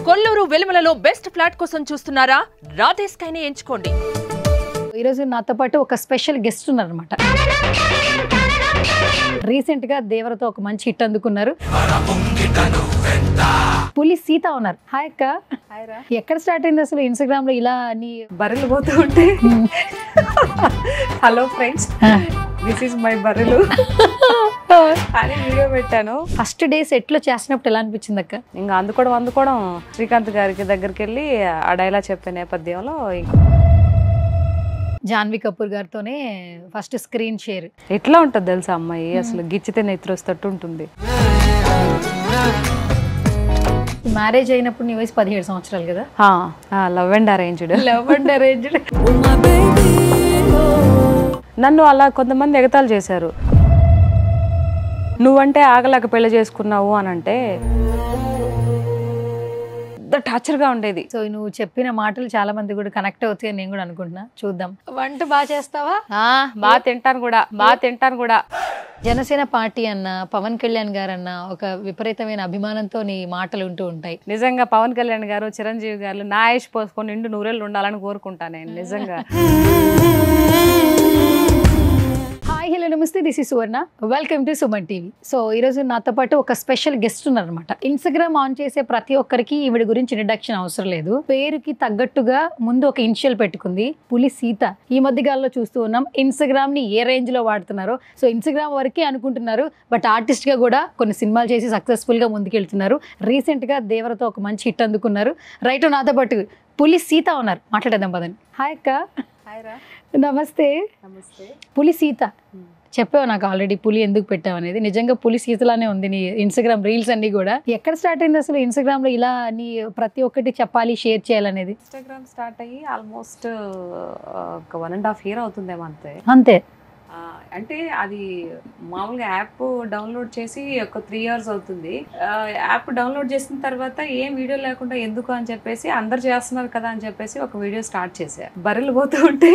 Kolluru వెలుమలలో best flat కోసం చూస్తున్నారా? రాధే స్కైని ఎంచుకోండి. ఈ రోజు నాతో పాటు ఒక స్పెషల్ గెస్ట్ ఉన్నారన్నమాట. రీసెంట్ గా దేవరతో ఒక మంచి హిట్ అందుకున్నారు. పులి సీత ఉన్నారు. హాయ్ అక్క. ఎక్కడ స్టార్ట్ అయింది అసలు ఇన్స్టాగ్రామ్ లో ఇలా నీ బర్రెలు పోతూ ఉంటే hello friends, this is my బర్రెలు అని వీడియో పెట్టాను. ఫస్ట్ డే సెట్ లో చేసినప్పుడు ఎలా అనిపించింది అక్క? ఇంకా అందుకోవడం శ్రీకాంత్ గారికి దగ్గరికి వెళ్ళి ఆ డైలాగ్ చెప్పే నేపథ్యంలో జాన్వీ కపూర్ గారితోనే ఫస్ట్ స్క్రీన్ షేర్. ఎట్లా ఉంటుంది తెలుసా అమ్మాయి, అసలు గిచ్చితే నెత్తిరొస్తట్టు ఉంటుంది. మ్యారేజ్ అయినప్పుడు నీ వయసు 17 సంవత్సరాలు కదా? Love and arranged. Love and arranged. నన్ను అలా కొంతమంది ఎగతాళి చేశారు. నువ్వంటే ఆగలేక పెళ్లి చేసుకున్నావు అని అంటే టార్చర్గా ఉండేది. సో నువ్వు చెప్పిన మాటలు చాలా మంది కూడా కనెక్ట్ అవుతాయని నేను కూడా అనుకుంటున్నా. చూద్దాం. వంట బాగా చేస్తావా? బాగా తింటాను కూడా. జనసేన పార్టీ అన్న, పవన్ కళ్యాణ్ గారు అన్న ఒక విపరీతమైన అభిమానంతో నీ మాటలు ఉంటూ ఉంటాయి. నిజంగా పవన్ కళ్యాణ్ గారు, చిరంజీవి గారు నా ఆయుష్ పోసుకొని నిండు నూరేళ్ళు ఉండాలని కోరుకుంటాను నేను నిజంగా. హాయ్ హలో నమస్తే, this is Suvarna, welcome to Suman TV. So ఈరోజు నాతో పాటు ఒక స్పెషల్ గెస్ట్ ఉన్నారనమాట. ఇన్స్టాగ్రామ్ ఆన్ చేసే ప్రతి ఒక్కరికి ఈవిడ గురించి ఇంట్రడక్షన్ అవసరం లేదు. పేరుకి తగ్గట్టుగా ముందు ఒక ఇనిషియల్ పెట్టుకుంది, పులి సీత. ఈ మధ్యకాలంలో చూస్తూ ఉన్నాం ఇన్స్టాగ్రామ్ ని ఏ రేంజ్ లో వాడుతున్నారో. సో ఇన్స్టాగ్రామ్ వరకే అనుకుంటున్నారు, బట్ ఆర్టిస్ట్ గా కూడా కొన్ని సినిమాలు చేసి సక్సెస్ఫుల్ గా ముందుకెళ్తున్నారు. రీసెంట్ గా దేవరతో ఒక మంచి హిట్ అందుకున్నారు. రైట్, నాతో పాటు పులి సీత ఉన్నారు. మాట్లాడేద్దాం పదండి. హాయ్ అక్క. నమస్తే. పులి సీత చెప్పావు నాకు ఆల్రెడీ పులి ఎందుకు పెట్టావు అనేది. నిజంగా పులి సీతలానే ఉంది నీ ఇన్స్టాగ్రామ్ రీల్స్ అన్ని కూడా. ఎక్కడ స్టార్ట్ అయింది అసలు ఇన్స్టాగ్రామ్ లో ఇలా నీ ప్రతి ఒక్కటి చెప్పాలి, షేర్ చేయాలనేది? ఇన్స్టాగ్రామ్ స్టార్ట్ అయ్యి ఆల్మోస్ట్ ఒక 1.5 year అవుతుందేమో అంతే. అంటే అది మామూలుగా యాప్ డౌన్లోడ్ చేసి ఒక 3 years అవుతుంది. యాప్ డౌన్లోడ్ చేసిన తర్వాత ఏం వీడియో లేకుండా ఎందుకు అని చెప్పేసి అందరు చేస్తున్నారు కదా అని చెప్పేసి ఒక వీడియో స్టార్ట్ చేశా. బర్రెలు పోతూ ఉంటే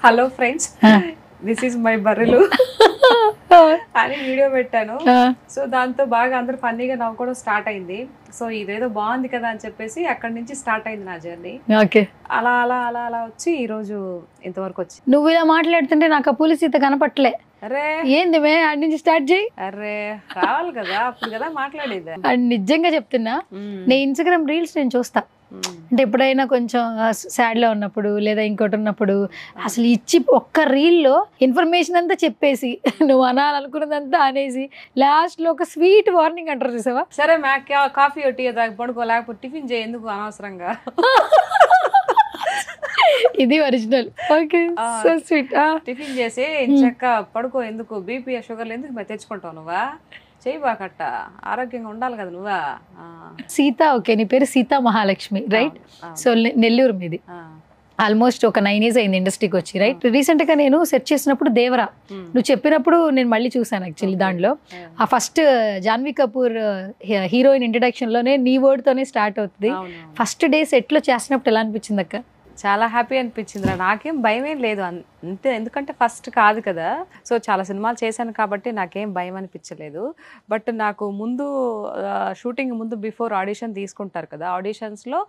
hello friends, this is my బర్రెలు అని వీడియో పెట్టాను. సో దాంతో బాగా అందరు ఫన్నీగా నవ్వుకోవడం స్టార్ట్ అయింది. సో ఇదేదో బాగుంది కదా అని చెప్పేసి అక్కడి నుంచి స్టార్ట్ అయింది నా జర్నీ. అలా అలా అలా అలా వచ్చి ఈ రోజు ఇంతవరకు వచ్చి. నువ్వు ఇలా మాట్లాడుతుంటే నాకు ఆ పులి సీత కనపట్లే. అరే ఏంది మే అడి నుంచి స్టార్ట్ చేయి. అరే రావాలి కదా, అప్పుడు కదా మాట్లాడేది. నిజంగా చెప్తున్నా, నేను ఇన్స్టాగ్రామ్ రీల్స్ నేను చూస్తా. అంటే ఎప్పుడైనా కొంచెం సాడ్ లో ఉన్నప్పుడు లేదా ఇంకోటి ఉన్నప్పుడు అసలు ఇచ్చి ఒక్క రీల్లో ఇన్ఫర్మేషన్ అంతా చెప్పేసి నువ్వు అనాలనుకున్నదంతా అనేసి లాస్ట్ లో ఒక స్వీట్ వార్నింగ్ అంటారు చూసావా? సరే కాఫీ టీ తాగి పడుకో, లేకపోతే టిఫిన్ చేయి ఎందుకు అనవసరంగా. ఇది original. Okay, so sweet. Tiffin చేసి చక్క పడుకో, ఎందుకు బీపీ షుగర్లు ఎందుకు మరి తెచ్చుకుంటావు నువ్వా? చేయి బాకట్ట, ఆరోగ్యంగా ఉండాలి కదా నువ్వా. సీత, ఓకే, నీ పేరు సీతా మహాలక్ష్మి రైట్? సో నెల్లూరు మీది. ఆల్మోస్ట్ ఒక 9 years అయింది ఇండస్ట్రీకి వచ్చి రైట్? రీసెంట్ గా నేను సెర్చ్ చేసినప్పుడు దేవరా నువ్వు చెప్పినప్పుడు నేను మళ్ళీ చూసాను యాక్చువల్లీ. దాంట్లో ఆ first Janhvi Kapoor heroine introduction లోనే నీ వర్డ్ తోనే స్టార్ట్ అవుతుంది. ఫస్ట్ డే సెట్ లో చేసినప్పుడు ఎలా అనిపించింది అక్క? చాలా హ్యాపీ అనిపించింది. నాకేం భయం ఏం లేదు అంతే, ఎందుకంటే ఫస్ట్ కాదు కదా. సో చాలా సినిమాలు చేశాను కాబట్టి నాకేం భయం అనిపించలేదు. బట్ నాకు ముందు షూటింగ్ ముందు బిఫోర్ ఆడిషన్ తీసుకుంటారు కదా, ఆడిషన్స్లో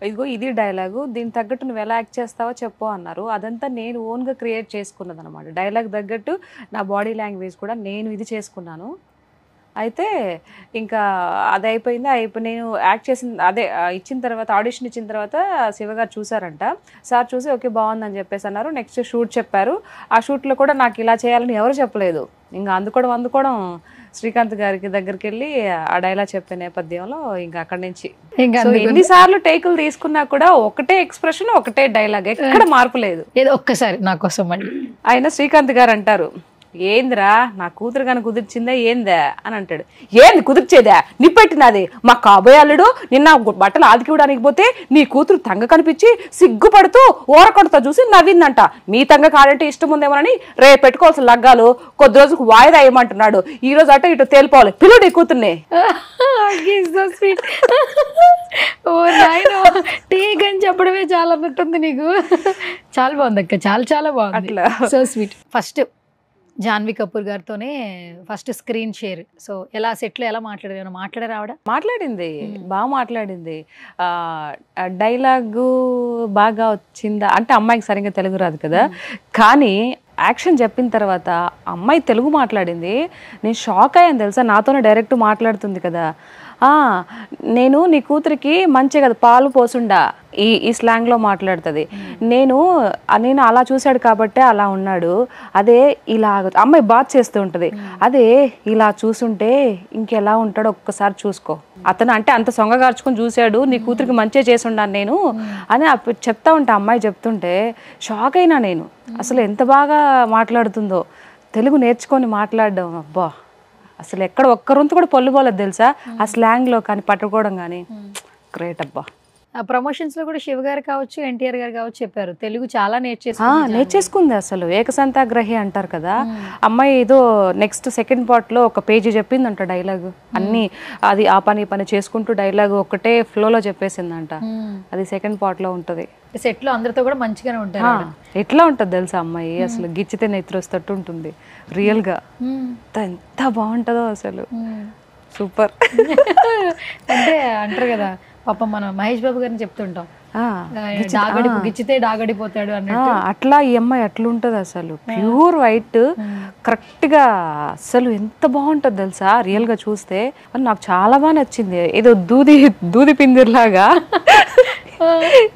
ఇదిగో ఇది డైలాగు, దీనికి తగ్గట్టు నువ్వు ఎలా యాక్ట్ చేస్తావో చెప్పు అన్నారు. అదంతా నేను ఓన్గా క్రియేట్ చేసుకున్నది అనమాట. డైలాగ్ తగ్గట్టు నా బాడీ లాంగ్వేజ్ కూడా నేను ఇది చేసుకున్నాను. అయితే ఇంకా అది అయిపోయింది. నేను యాక్ట్ చేసిన ఇచ్చిన తర్వాత, ఆడిషన్ ఇచ్చిన తర్వాత శివగారు చూసారంట. సార్ చూసి ఓకే బాగుందని చెప్పేసి అన్నారు. నెక్స్ట్ షూట్ చెప్పారు. ఆ షూట్లో కూడా నాకు ఇలా చేయాలని ఎవరు చెప్పలేదు. ఇంకా అందుకోవడం శ్రీకాంత్ గారికి దగ్గరికి వెళ్ళి ఆ డైలాగ్ చెప్పే నేపథ్యంలో ఇంకా అక్కడి నుంచి ఎన్నిసార్లు టేకులు తీసుకున్నా కూడా ఒకటే ఎక్స్ప్రెషన్, ఒకటే డైలాగ్, ఎక్కడ మార్పు లేదు. ఏదో ఒక్కసారి నా కోసం మళ్ళీ ఆయన శ్రీకాంత్ గారు అంటారు, ఏందిరా నా కూతురు కానీ కుదిర్చిందా ఏందా అని అంటాడు. ఏంది కుదిర్చేదా? నిప్పెట్టినది మా కాబోయే అల్లుడు నిన్న బట్టలు ఆదికివ్వడానికి పోతే నీ కూతురు తంగ కనిపించి సిగ్గుపడుతూ ఓరకొడతా చూసి నవ్విందంట. మీ తంగ కాడంటే ఇష్టం ఉందేమోనని రేపు పెట్టుకోవాల్సిన లగ్గాలు కొద్ది రోజుకు వాయిదా వేయమంటున్నాడు. ఈ రోజు అటు ఇటు తేలిపోవాలి, పిలుడు ఈ కూతుర్ని. ఓ నాయన, టేక్ అని చెప్పడమే చాలా అన్నట్టుంది నీకు. చాలా బాగుంది అక్క, చాలా చాలా బాగుంది. So sweet. First Janhvi Kapoor గారితోనే ఫస్ట్ స్క్రీన్ షేర్. సో ఎలా సెట్లో ఎలా మాట్లాడారు, ఏమైనా మాట్లాడారు ఆవిడ? మాట్లాడింది, బాగా మాట్లాడింది. డైలాగు బాగా వచ్చిందా అంటే అమ్మాయికి సరిగ్గా తెలుగు రాదు కదా, కానీ యాక్షన్ చెప్పిన తర్వాత అమ్మాయి తెలుగు మాట్లాడింది. నేను షాక్ అయ్యాను తెలుసా, నాతోనే డైరెక్ట్ మాట్లాడుతుంది కదా. నేను నీ కూతురికి మంచి కదా పాలు పోసుండా ఈ స్లాంగ్లో మాట్లాడుతుంది. నేను అలా చూశాడు కాబట్టే అలా ఉన్నాడు, అదే ఇలా అమ్మాయి బాత్ చేస్తూ ఉంటుంది, అదే ఇలా చూసుంటే ఇంకెలా ఉంటాడో ఒక్కసారి చూసుకో. అతను అంటే అంత సొంగగార్చుకొని చూశాడు, నీ కూతురికి మంచిగా చేసి ఉన్నాను నేను అని చెప్తా ఉంటా. అమ్మాయి చెప్తుంటే షాక్ అయినా నేను, అసలు ఎంత బాగా మాట్లాడుతుందో. తెలుగు నేర్చుకొని మాట్లాడడం, అబ్బా అసలు ఎక్కడ ఒక్కరొంతు కూడా పొల్లు పోలేదు తెలుసా ఆ స్లాంగ్లో కానీ పట్టుకోవడం కానీ. గ్రేట్ అబ్బా. ప్రమోషన్స్ లో కూడా శివ గారు కావచ్చు, ఎన్టీఆర్ గారు కావచ్చు చెప్పారు తెలుగు చాలా నేర్చేసుకుంది. అసలు ఏకసంతాగ్రహి అంటారు కదా, అమ్మాయి ఏదో నెక్స్ట్ సెకండ్ పార్ట్ లో ఒక పేజీ చెప్పిందంట డైలాగ్ అన్ని. అది ఆ పని చేసుకుంటూ డైలాగ్ ఒకటే ఫ్లోలో చెప్పేసిందంట. అది సెకండ్ పార్ట్ లో ఉంటది. సెట్ లో అందరితో కూడా మంచిగానే ఉంటారు. ఎట్లా ఉంటది తెలుసా అమ్మాయి, అసలు గిచ్చితే నెత్తిరొస్తట్టు ఉంటుంది రియల్ గా. ఎంత బాగుంటుందో అసలు, సూపర్. అంటే అంటారు కదా పాపం, మనం మహేష్ బాబు గారిని చెప్తుంటాం గిచ్చితే డాగడిపోతాడు అన్నట్టు. అట్లా ఈ అమ్మాయి అట్లుంటది అసలు, ప్యూర్ వైట్ కరెక్ట్ గా. అసలు ఎంత బాగుంటది తెలుసా రియల్ గా చూస్తే. నాకు చాలా బాగా నచ్చింది. ఏదో దూది పిందిర్లాగా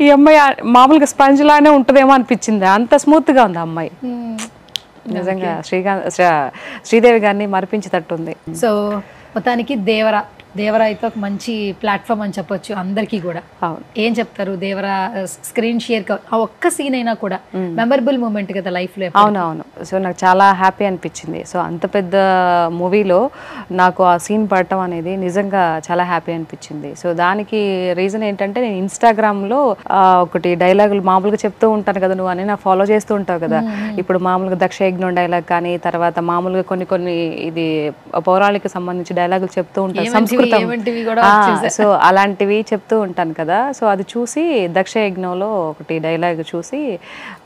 ఈ అమ్మాయి మామూలుగా స్పంజ్ లానే ఉంటదేమో అనిపించింది, అంత స్మూత్ గా ఉంది అమ్మాయి. నిజంగా శ్రీదేవి గారిని మరిపించేటట్టుంది. సో మొత్తానికి దేవరా అయితే ఒక మంచి ప్లాట్ఫామ్ అని చెప్పొచ్చు అందరికీ కూడా. ఏం చెప్తారు దేవరా స్క్రీన్ షేర్ ఆ ఒక్క సీన్ అయినా కూడా మెమరబుల్ మూమెంట్ కదా లైఫ్ లో? అవునవును. సో నాకు చాలా హ్యాపీ అనిపించింది. సో అంత పెద్ద మూవీలో నాకు ఆ సీన్ పడటం అనేది నిజంగా చాలా హ్యాపీ అనిపించింది. సో దానికి రీజన్ ఏంటంటే, నేను ఇన్స్టాగ్రామ్లో ఒకటి డైలాగులు మామూలుగా చెప్తూ ఉంటాను కదా, నువ్వు అని నా ఫాలో చేస్తూ ఉంటావు కదా. ఇప్పుడు మామూలుగా దక్షయజ్ఞం డైలాగ్ కానీ, తర్వాత మామూలుగా కొన్ని ఇది పౌరాణిక సంబంధించి డైలాగులు చెప్తూ ఉంటాను, సంస్కృతం. సో అలాంటివి చెప్తూ ఉంటాను కదా. సో అది చూసి దక్షయజ్ఞంలో ఒకటి డైలాగ్ చూసి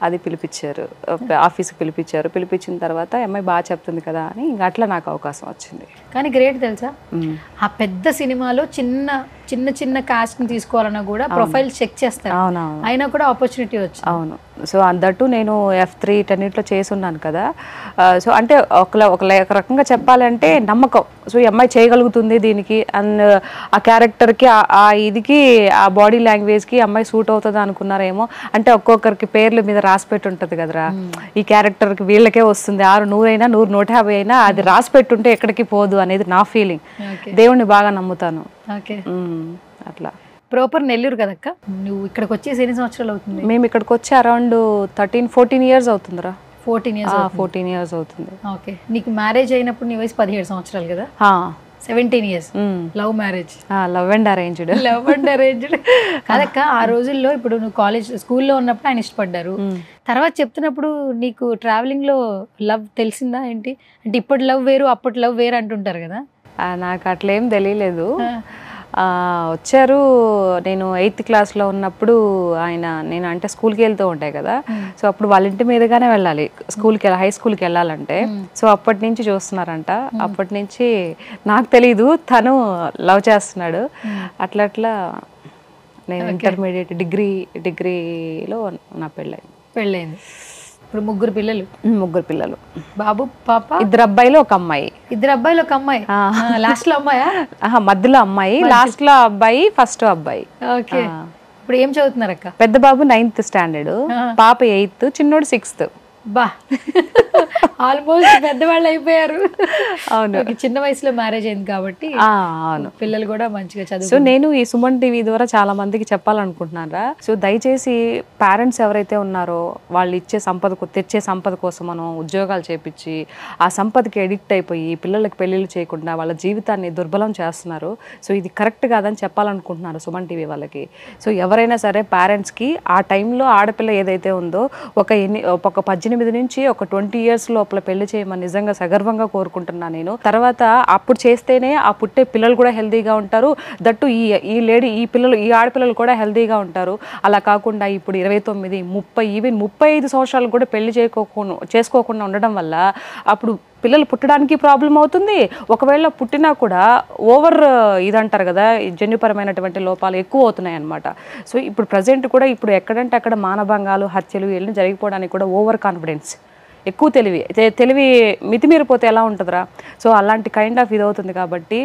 అది పిలిపించారు, ఆఫీస్కి పిలిపించిన తర్వాత అమ్మాయి బాగా చెప్తుంది కదా అని ఇంకా అట్లా నాకు అవకాశం వచ్చింది. కానీ గ్రేట్ తెలుసా, ఆ పెద్ద సినిమాలో చిన్న కాస్ట్ ని తీసుకోవాలన్నా కూడా ప్రొఫైల్ చెక్ చేస్తారు. అవునవును. అయినా కూడా ఆపర్చునిటీ వచ్చింది. అవును. సో అందట్టు నేను F3 10 చేసి ఉన్నాను కదా. సో అంటే ఒక రకంగా చెప్పాలంటే నమ్మకం. సో ఈ అమ్మాయి చేయగలుగుతుంది దీనికి, అండ్ ఆ క్యారెక్టర్కి ఆ ఇదికి ఆ బాడీ లాంగ్వేజ్కి అమ్మాయి సూట్ అవుతుంది అనుకున్నారేమో. అంటే ఒక్కొక్కరికి పేర్ల మీద రాసి పెట్టి ఉంటుంది కదరా, ఈ క్యారెక్టర్కి వీళ్ళకే వస్తుంది, 100 అయినా 100 150 అయినా అది రాసి పెట్టుంటే ఎక్కడికి పోదు అనేది నా ఫీలింగ్. దేవుణ్ణి బాగా నమ్ముతాను. అట్లా. ప్రాపర్ నెల్లూరు కదక్క, నువ్వు ఇక్కడికి వచ్చేసి ఎన్ని సంవత్సరాలు అవుతుంది? మేము ఇక్కడికి వచ్చి అరౌండ్ 13-14 years అవుతుందిరా. 14 years అవుతుంది. ఓకే. నీకు మ్యారేజ్ అయినప్పుడు నీ వయసు 17 సంవత్సరాలు కదా? 17 years. Love marriage? Love and arranged. కాదక్క, ఆ రోజుల్లో ఇప్పుడు నువ్వు స్కూల్లో ఉన్నప్పుడు ఆయన ఇష్టపడ్డారు, తర్వాత చెప్తున్నప్పుడు నీకు ట్రావెలింగ్ లో లవ్ తెలిసిందా ఏంటి? అంటే ఇప్పటి లవ్ వేరు అప్పటి లవ్ వేరు అంటుంటారు కదా. నాకు అట్లేం తెలియలేదు. వచ్చారు, నేను 8th క్లాస్లో ఉన్నప్పుడు నేను అంటే స్కూల్కి వెళ్తూ ఉంటాయి కదా. సో అప్పుడు వాళ్ళ ఇంటి మీదుగానే వెళ్ళాలి హై స్కూల్కి వెళ్ళాలంటే. సో అప్పటి నుంచి చూస్తున్నారంట. అప్పటి నుంచి నాకు తెలీదు, తను లవ్ చేస్తున్నాడు. అట్లా నేను ఇంటర్మీడియట్ డిగ్రీలో నా పెళ్ళైంది. ఇప్పుడు ముగ్గురు పిల్లలు, బాబు పాప, 2 అబ్బాయిలు 1 అమ్మాయి. 2 అబ్బాయిలు 1 అమ్మాయి. లాస్ట్ లో అమ్మాయా? మధ్యలో అమ్మాయి, లాస్ట్ లో అబ్బాయి, ఫస్ట్ అబ్బాయి. ఓకే. ఇప్పుడు ఏం చదువుతున్నారు అక్క? పెద్ద బాబు 9th standard, పాప 8th, చిన్నోడు 6th. బా, ఆల్మోస్ట్ పెద్దవాళ్ళు అయిపోయారు. అవును, చిన్న వయసులో మ్యారేజ్ అయింది కాబట్టి అవును, పిల్లలు కూడా మంచిగా చదువు. సో నేను ఈ సుమన్ టీవీ ద్వారా చాలా మందికి చెప్పాలనుకుంటున్నారా. సో దయచేసి పేరెంట్స్ ఎవరైతే ఉన్నారో వాళ్ళు తెచ్చే సంపద కోసం మనం ఉద్యోగాలు చేపించి ఆ సంపదకి ఎడిక్ట్ అయిపోయి పిల్లలకి పెళ్ళిళ్ళు చేయకుండా వాళ్ళ జీవితాన్ని దుర్బలం చేస్తున్నారు. సో ఇది కరెక్ట్ కాదని చెప్పాలనుకుంటున్నారు సుమన్ టీవీ వాళ్ళకి. సో ఎవరైనా సరే పేరెంట్స్కి ఆ టైంలో ఆడపిల్ల ఏదైతే ఉందో ఒక 18 నుంచి ఒక 20 years ఇయర్స్ లోపల పెళ్లి చేయమని నిజంగా సగర్వంగా కోరుకుంటున్నా నేను. తర్వాత అప్పుడు చేస్తేనే ఆ పుట్టే పిల్లలు కూడా హెల్తీగా ఉంటారు, దట్టు ఈ ఆడపిల్లలు కూడా హెల్తీగా ఉంటారు. అలా కాకుండా ఇప్పుడు 29, 30 ఈవెన్ 35 సంవత్సరాలు కూడా పెళ్లి చేసుకోకుండా ఉండడం వల్ల అప్పుడు పిల్లలు పుట్టడానికి ప్రాబ్లం అవుతుంది. ఒకవేళ పుట్టినా కూడా ఓవర్ ఇదంటారు కదా, జన్యుపరమైనటువంటి లోపాలు ఎక్కువ అవుతున్నాయి అన్నమాట. సో ఇప్పుడు ప్రజెంట్ కూడా ఇప్పుడు ఎక్కడంటే అక్కడ మానభంగాలు, హత్యలు ఇవన్నీ జరిగిపోవడానికి కూడా ఓవర్ కాన్ఫిడెన్స్, ఎక్కువ తెలివి మితిమీరిపోతే ఎలా ఉంటుందిరా. సో అలాంటి కైండ్ ఆఫ్ ఇది అవుతుంది. కాబట్టి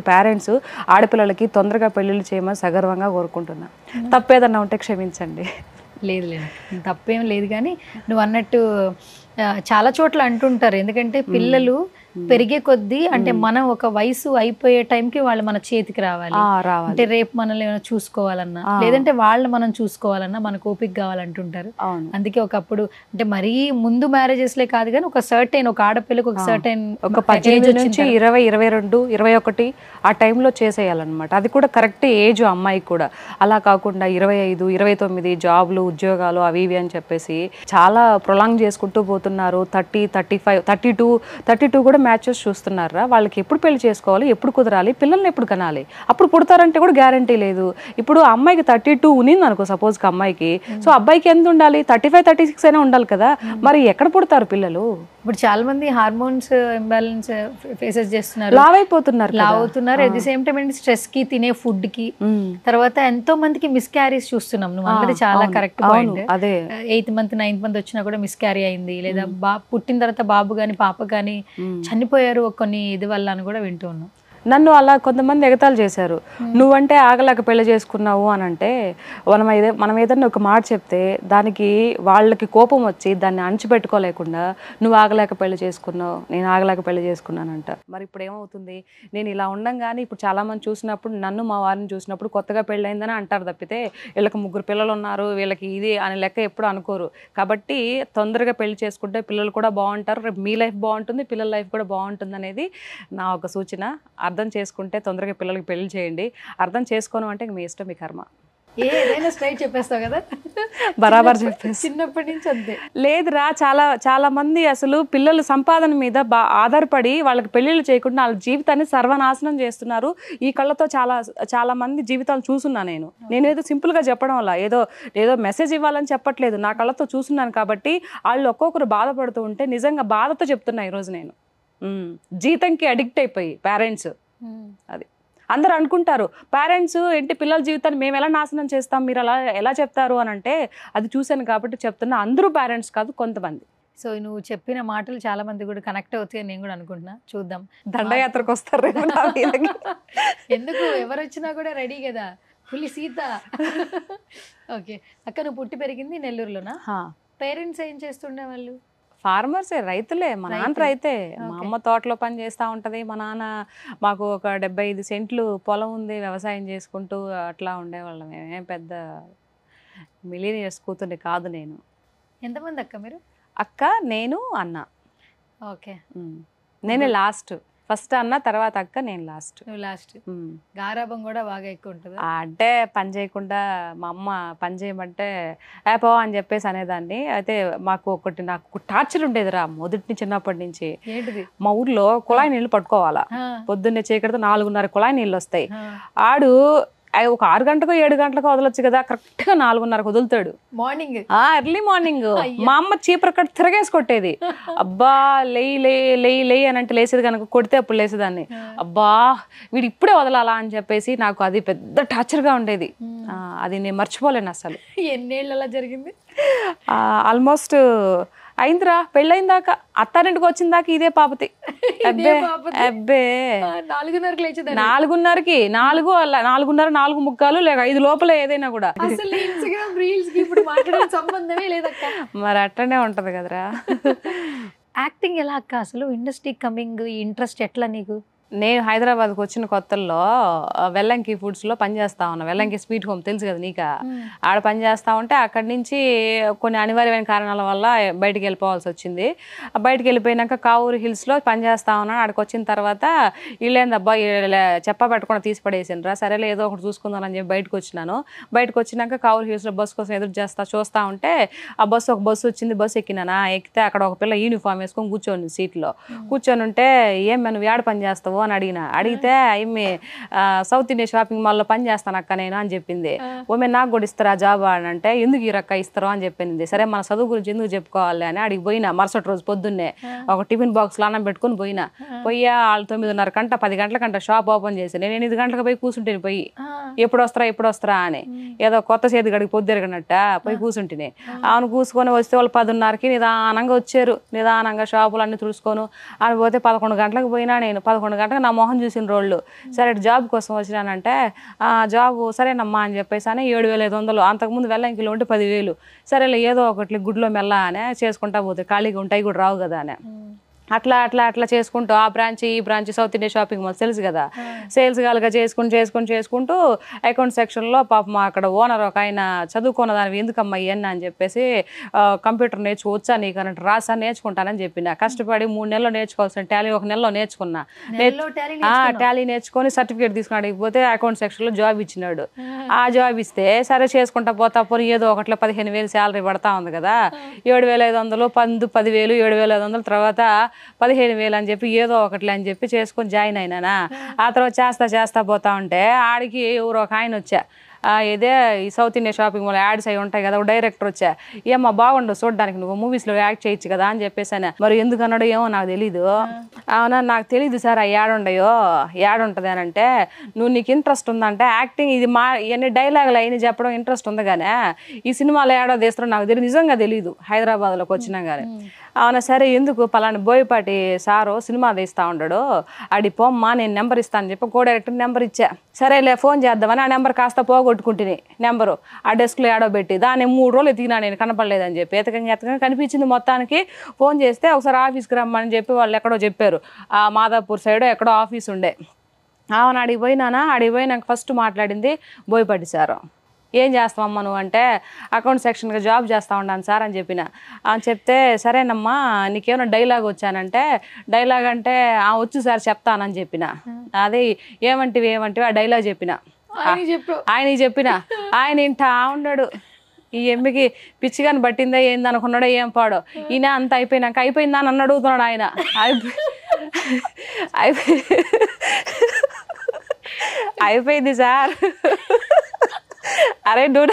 పేరెంట్స్ ఆడపిల్లలకి తొందరగా పెళ్ళిళ్ళు చేయమని సగర్వంగా కోరుకుంటున్నా. తప్పేదన్నా ఉంటే క్షమించండి. లేదు తప్పేం లేదు, కానీ నువ్వు అన్నట్టు చాలా చోట్ల అంటుంటారు, ఎందుకంటే పిల్లలు పెరిగే కొద్దీ అంటే మనం ఒక వయసు అయిపోయే టైంకి వాళ్ళు మన చేతికి రావాలి. అంటే రేపు మనల్ని ఏమైనా చూసుకోవాలన్నా లేదంటే వాళ్ళు మనం చూసుకోవాలన్నా మనకు ఓపిక కావాలంటుంటారు. అందుకే ఒకప్పుడు అంటే మరీ ముందు మ్యారేజెస్లే కాదు కానీ ఒక సర్టైన్, ఒక ఆడపిల్లకి ఒక సర్టైన్ ఒక 18 నుంచి 20, 22, 21 ఆ టైంలో చేసేయాలన్నమాట. అది కూడా కరెక్ట్ ఏజ్ అమ్మాయికి కూడా. అలా కాకుండా 25, 29 జాబ్లు, ఉద్యోగాలు అవి ఇవి అని చెప్పేసి చాలా ప్రొలాంగ్ చేసుకుంటూ పోతున్నారు. 30, 35, 32 కూడా మ్యాచెస్ చూస్తున్నారా. వాళ్ళకి ఎప్పుడు పెళ్లి చేసుకోవాలి, ఎప్పుడు కుదరాలి, పిల్లల్ని ఎప్పుడు కనాలి, అప్పుడు పుడతారంటే కూడా గ్యారంటీ లేదు. ఇప్పుడు అమ్మాయికి 32 ఉన్నింది అనుకో సపోజ్కి అమ్మాయికి, సో అబ్బాయికి ఎంత ఉండాలి, 35, 36 అయినా ఉండాలి కదా. మరి ఎక్కడ పుడతారు పిల్లలు? ఇప్పుడు చాలా మంది హార్మోన్స్ ఇంబ్యాలెన్స్ ఫేసెస్ చేస్తున్నారు, లావ్ అవుతున్నారు. At the same time stress కి, తినే ఫుడ్ కి, తర్వాత ఎంతో మందికి మిస్ క్యారీస్ చూస్తున్నాం. నువ్వు అన్నది చాలా కరెక్ట్ పాయింట్. అదే 8th month 9th month వచ్చినా కూడా మిస్ క్యారీ అయింది, లేదా పుట్టిన తర్వాత బాబు గాని పాప గాని చనిపోయారు కొన్ని ఇది వల్ల అని కూడా వింటూ ఉన్నాం. నన్ను అలా కొంతమంది ఎగతాళి చేశారు. నువ్వంటే ఆగలేక పెళ్లి చేసుకున్నావు అని అంటే, మనం ఏదన్నా ఒక మాట చెప్తే దానికి వాళ్ళకి కోపం వచ్చి దాన్ని అణచిపెట్టుకోలేకుండా నువ్వు ఆగలేక పెళ్లి చేసుకున్నావు, నేను ఆగలేక పెళ్లి చేసుకున్నానంట. మరి ఇప్పుడు ఏమవుతుంది, నేను ఇలా ఉండంగానే ఇప్పుడు చాలా మంది చూసినప్పుడు, నన్ను మా వారిని చూసినప్పుడు కొత్తగా పెళ్ళయిందని అంటారు తప్పితే వీళ్ళకి 3 పిల్లలు ఉన్నారు, వీళ్ళకి ఇది అనే లెక్క ఎప్పుడు అనుకోరు. కాబట్టి తొందరగా పెళ్లి చేసుకుంటే పిల్లలు కూడా బాగుంటారు, రేపు మీ లైఫ్ బాగుంటుంది, పిల్లల లైఫ్ కూడా బాగుంటుంది అనేది నా ఒక సూచన. అర్థం చేసుకుంటే తొందరగా పిల్లలకి పెళ్లి చేయండి, అర్థం చేసుకోను అంటే మీ ఇష్టం, మీ కర్మ. ఏదైనా స్ట్రైట్ చెప్పేస్తావు కదా, బరాబర్ చెప్పేసి. చిన్నప్పటి నుంచి అంతే. లేదురా, చాలా మంది అసలు పిల్లల సంపాదన మీద ఆధారపడి వాళ్ళకి పెళ్లిళ్ళు చేయకుండా వాళ్ళ జీవితాన్ని సర్వనాశనం చేస్తున్నారు. ఈ కళ్ళతో చాలా మంది జీవితాలు చూసున్నా నేనేదో సింపుల్ గా చెప్పడం వల్ల ఏదో మెసేజ్ ఇవ్వాలని చెప్పట్లేదు, నా కళ్ళతో చూస్తున్నాను. కాబట్టి వాళ్ళు ఒక్కొక్కరు బాధపడుతూ ఉంటే నిజంగా బాధతో చెప్తున్నా ఈరోజు నేను. జీతంకి అడిక్ట్ అయిపోయి పేరెంట్స్, అది అందరూ అనుకుంటారు పేరెంట్స్ ఏంటి పిల్లల జీవితాన్ని మేము ఎలా నాశనం చేస్తాం, మీరు అలా ఎలా చెప్తారు అని అంటే, అది చూశాను కాబట్టి చెప్తున్నా. అందరూ పేరెంట్స్ కాదు, కొంతమంది. సో నువ్వు చెప్పిన మాటలు చాలా మంది కూడా కనెక్ట్ అవుతాయని నేను కూడా అనుకుంటున్నా. చూద్దాం, దండయాత్రకు వస్తారు ఎందుకు ఎవరు వచ్చినా కూడా రెడీ కదా, పులి సీత. ఓకే అక్క, నువ్వు పుట్టి పెరిగింది నెల్లూరులోనా? పేరెంట్స్ ఏం చేస్తుండే వాళ్ళు? ఫార్మర్సే, రైతులే. మా నాన్న రైతే, మా అమ్మ తోటలో పని చేస్తూ ఉంటుంది, మా నాన్న మాకు ఒక 75 సెంట్లు పొలం ఉంది, వ్యవసాయం చేసుకుంటూ అట్లా ఉండేవాళ్ళం. మేమేం పెద్ద మిలీనియర్స్ కూతుర్ని కాదు నేను. ఎంతమంది అక్క మీరు? అక్క, నేను, అన్న. ఓకే, నేనే లాస్ట్. ఫస్ట్ అన్న, తర్వాత అక్క, నేను లాస్ట్. నువ్వు లాస్ట్. గారాబం కూడా బాగా ఎక్కువ ఉంటుంది అంటే, పని చేయకుండా మా అమ్మ పని చేయమంటే పో అని చెప్పేసి అనేదాన్ని. అయితే నాకు టార్చర్ ఉండేదిరా మొదటి చిన్నప్పటి నుంచి. ఏంటిది? మా ఊర్లో కుళాయి నీళ్ళు పట్టుకోవాలా, పొద్దున్నే చీకటితో 4:30 కుళాయి నీళ్ళు వస్తాయి. ఆడు ఒక 6 గంటకో 7 గంటలకో వదలొచ్చు కదా, కరెక్ట్ గా 4:30 వదులుతాడు మార్నింగ్, ఎర్లీ మార్నింగ్. మా అమ్మ చీపురు కట్ తిరగేసి కొట్టేది. అబ్బా లేయి అని అంటే లేసేది కనుక, కొడితే అప్పుడు లేసేదాన్ని. అబ్బా వీడు ఇప్పుడే వదలాలా అని చెప్పేసి నాకు అది పెద్ద టార్చర్ గా ఉండేది. అది నేను మర్చిపోలేను అసలు. ఎన్నేళ్ళు అలా జరిగింది? ఆల్మోస్ట్ అయిందిరా పెళ్ళైన దాకా, అత్తారింటికి వచ్చిన దాకా ఇదే పాపతి. అబ్బే 4:30కి లేచేదాన్ని. 4:30కి 4:30, 4:45 లేక 5 లోపల ఏదైనా కూడా. అసలు ఇన్స్టాగ్రామ్ రీల్స్ కి ఇప్పుడు మాట్లాడే సంబంధమే లేదక్క. మరి అట్లనే ఉంటది కదరా. యాక్టింగ్ ఎలా అక్క? అసలు ఇండస్ట్రీ కమింగ్ ఇంట్రెస్ట్ ఎట్లా నీకు? నేను హైదరాబాద్కి వచ్చిన కొత్తల్లో వెల్లంకి ఫుడ్స్లో పనిచేస్తా ఉన్నా. వెల్లంకి స్వీట్ హోమ్ తెలుసు కదా నీకు. ఆడ పనిచేస్తా ఉంటే అక్కడి నుంచి కొన్ని అనివార్యమైన కారణాల వల్ల బయటికి వెళ్ళిపోవాల్సి వచ్చింది. బయటికి వెళ్ళిపోయినాక కావూరు హిల్స్లో పనిచేస్తా ఉన్నాను. ఆడికి వచ్చిన తర్వాత వీళ్ళేందబ్బా చెప్ప పెట్టకుండా తీసి పడేసిండ్రా, సరేలే ఏదో ఒకటి చూసుకుందాం అని చెప్పి బయటకు వచ్చినాను. బయటకు వచ్చినాక కావూరు హిల్స్లో బస్సు కోసం ఎదురు చూస్తా ఉంటే ఆ ఒక బస్సు వచ్చింది. బస్సు ఎక్కినానా, ఎక్కితే అక్కడ ఒక పిల్ల యూనిఫామ్ వేసుకొని కూర్చొని సీట్లో కూర్చొని ఉంటే ఏం నువ్వు ఏడ పని చేస్తావు అని అడిగితే అయ్యి సౌత్ ఇండియా షాపింగ్ మాల్లో పని చేస్తాను అక్క నేను అని చెప్పింది. ఓమే నాకు కూడా ఇస్తారా జాబ్ అని అంటే ఎందుకు ఈ రక్క ఇస్తారో అని చెప్పింది. సరే మన చదువు గురించి ఎందుకు చెప్పుకోవాలి అని అడిగి పోయినా. మరుసటి రోజు పొద్దున్నే ఒక టిఫిన్ బాక్స్లో అన్నం పెట్టుకుని పోయినా. వాళ్ళు 9:30 కంట 10 గంటల కంట షాప్ ఓపెన్ చేసి నేను 8 గంటలకు పోయి కూర్చుంటేని పోయి ఎప్పుడు వస్తారా అని ఏదో కొత్త చేతి గడికి పొద్దురగనట్ట పోయి కూర్చుంటేనే. ఆమెను కూసుకొని వస్తే వాళ్ళు 10:30కి నిదానంగా వచ్చారు. నిదానంగా షాపులు అన్ని తుడుచుకొని అని పోతే 11 గంటలకు పోయినా. నేను 11 గంటలకు నా మొహం చూసిన రోజులు. సరే జాబ్ కోసం వచ్చినానంటే జాబ్ సరేనమ్మా అని చెప్పేసి అని 7,500. అంతకుముందు వెల్లంకిలో ఉంటే 10,000. సరేలే ఏదో ఒకటి గుడ్లో మెల్ల అనే చేసుకుంటా పోతే ఖాళీగా ఉంటాయి కూడా రావు కదా అని అట్లా అట్లా అట్లా చేసుకుంటూ ఆ బ్రాంచ్ ఈ branch south India shopping mall తెలుసు కదా, సేల్స్ గాలుగా చేసుకుంటూ అకౌంట్ సెక్షన్లో పాపం అక్కడ ఓనర్ ఒక ఆయన చదువుకున్న దానివి ఎందుకమ్మా ఇవన్నీ అని చెప్పేసి కంప్యూటర్ నేర్చుకోవచ్చా నీకు అన్నట్టు రాసా నేర్చుకుంటానని చెప్పిన. కష్టపడి 3 నెలల్లో నేర్చుకోవాల్సిన టాలీ 1 నెలలో నేర్చుకున్నా. టాలీ నేర్చుకొని సర్టిఫికేట్ తీసుకుని అడిగిపోతే అకౌంట్ సెక్షన్లో జాబ్ ఇచ్చినాడు. ఆ జాబ్ ఇస్తే సరే చేసుకుంటా పోతా పోనీ ఏదో ఒకట్లో 15,000 శాలరీ పడతా ఉంది కదా, 7,500 10,000 7,500 తర్వాత 15,000 అని చెప్పి ఏదో ఒకటి అని చెప్పి చేసుకొని జాయిన్ అయినానా. ఆ తర్వాత చేస్తా పోతా ఉంటే ఆడికి ఎవరో ఒక ఆయన వచ్చా, ఇదే ఈ south India shopping mall ads అవి ఉంటాయి కదా, ఒక డైరెక్టర్ వచ్చా, ఏమో బాగుండవు చూడడానికి నువ్వు మూవీస్లో యాక్ట్ చేయొచ్చు కదా అని చెప్పేసాను. మరి ఎందుకన్నాడో ఏమో నాకు తెలీదు. అవునా నాకు తెలీదు సార్ ఆ యాడ్ ఉంటుంది అని అంటే నీకు ఇంట్రెస్ట్ ఉందంటే యాక్టింగ్ ఇది ఇవన్నీ డైలాగులు అయినా చెప్పడం ఇంట్రెస్ట్ ఉంది కానీ ఈ సినిమాలో యాడో తీస్తారో నాకు తెలియదు, నిజంగా తెలీదు హైదరాబాద్లోకి వచ్చినా కానీ. అవునా సరే ఎందుకు పలానా బోయపాటి సారు సినిమా తీస్తూ ఉంటాడు అడి పోమ్మా నేను నెంబర్ ఇస్తాను చెప్పి కో డైరెక్టర్ నెంబర్ ఇచ్చా. సరేలే ఫోన్ చేద్దామని ఆ నెంబర్ కాస్త పోగొట్టుకుంటుంది. నెంబరు ఆ డెస్క్లో ఏడో పెట్టి దాన్ని 3 రోజులు ఎతికినా నేను కనపడలేదని చెప్పి ఎతకంగా కనిపించింది. మొత్తానికి ఫోన్ చేస్తే ఒకసారి ఆఫీస్కి రమ్మని చెప్పి వాళ్ళు ఎక్కడో చెప్పారు, ఆ మాదాపూర్ సైడ్ ఎక్కడో ఆఫీస్ ఉండే. అవును అడిగిపోయినాక ఫస్ట్ మాట్లాడింది బోయపాటి సారు. ఏం చేస్తామమ్మా నువ్వు అంటే అకౌంట్ సెక్షన్గా జాబ్ చేస్తూ ఉన్నాను సార్ అని చెప్పిన. చెప్తే సరేనమ్మా నీకేమైనా డైలాగ్ వచ్చానంటే డైలాగ్ అంటే వచ్చు సార్ చెప్తానని చెప్పిన. అదే ఏమంటివి ఆ డైలాగ్ చెప్పిన. ఆయన ఇంటా ఉన్నాడు. ఈ ఎమ్మికి పిచ్చిగాని పట్టిందా ఏంది అనుకున్నాడో ఏం పాడో. ఈయన అంత అయిపోయిందా అని అడుగుతున్నాడు ఆయన. అయిపోయింది సార్. అరే నువ్వు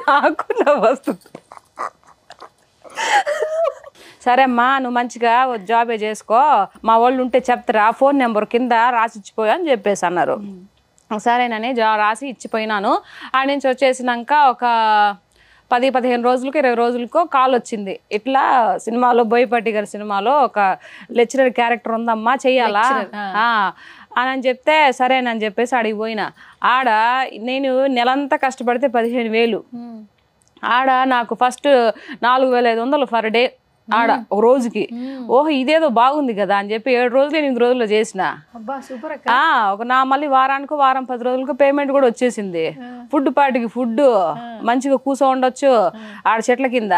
నాకు వస్తుంది. సరే అమ్మా నువ్వు మంచిగా జాబే చేసుకో, మా వాళ్ళు ఉంటే చెప్తారా ఫోన్ నెంబర్ కింద రాసి ఇచ్చిపోయా అని చెప్పేసి అన్నారు. సరేనని రాసి ఇచ్చిపోయినాను. ఆడ నుంచి వచ్చేసినాక ఒక 10-15 రోజులకు 20 రోజులకో కాల్ వచ్చింది. ఇట్లా సినిమాలో బోయపాటి గారి సినిమాలో ఒక లెక్చరర్ క్యారెక్టర్ ఉందమ్మా చెయ్యాలా అని చెప్తే సరేనని చెప్పేసి అడిగి పోయినా. ఆడ నేను నెలంతా కష్టపడితే 15,000. ఆడ నాకు ఫస్ట్ 4,500 పర్ డే ఆడ ఒక రోజుకి. ఓహో ఇదేదో బాగుంది కదా అని చెప్పి 7 రోజులు 8 రోజుల్లో చేసిన. నా మళ్ళీ వారానికి 10 రోజులకు పేమెంట్ కూడా వచ్చేసింది. ఫుడ్ పాటికి ఫుడ్ మంచిగా కూర్చో ఉండొచ్చు ఆడ చెట్ల కింద.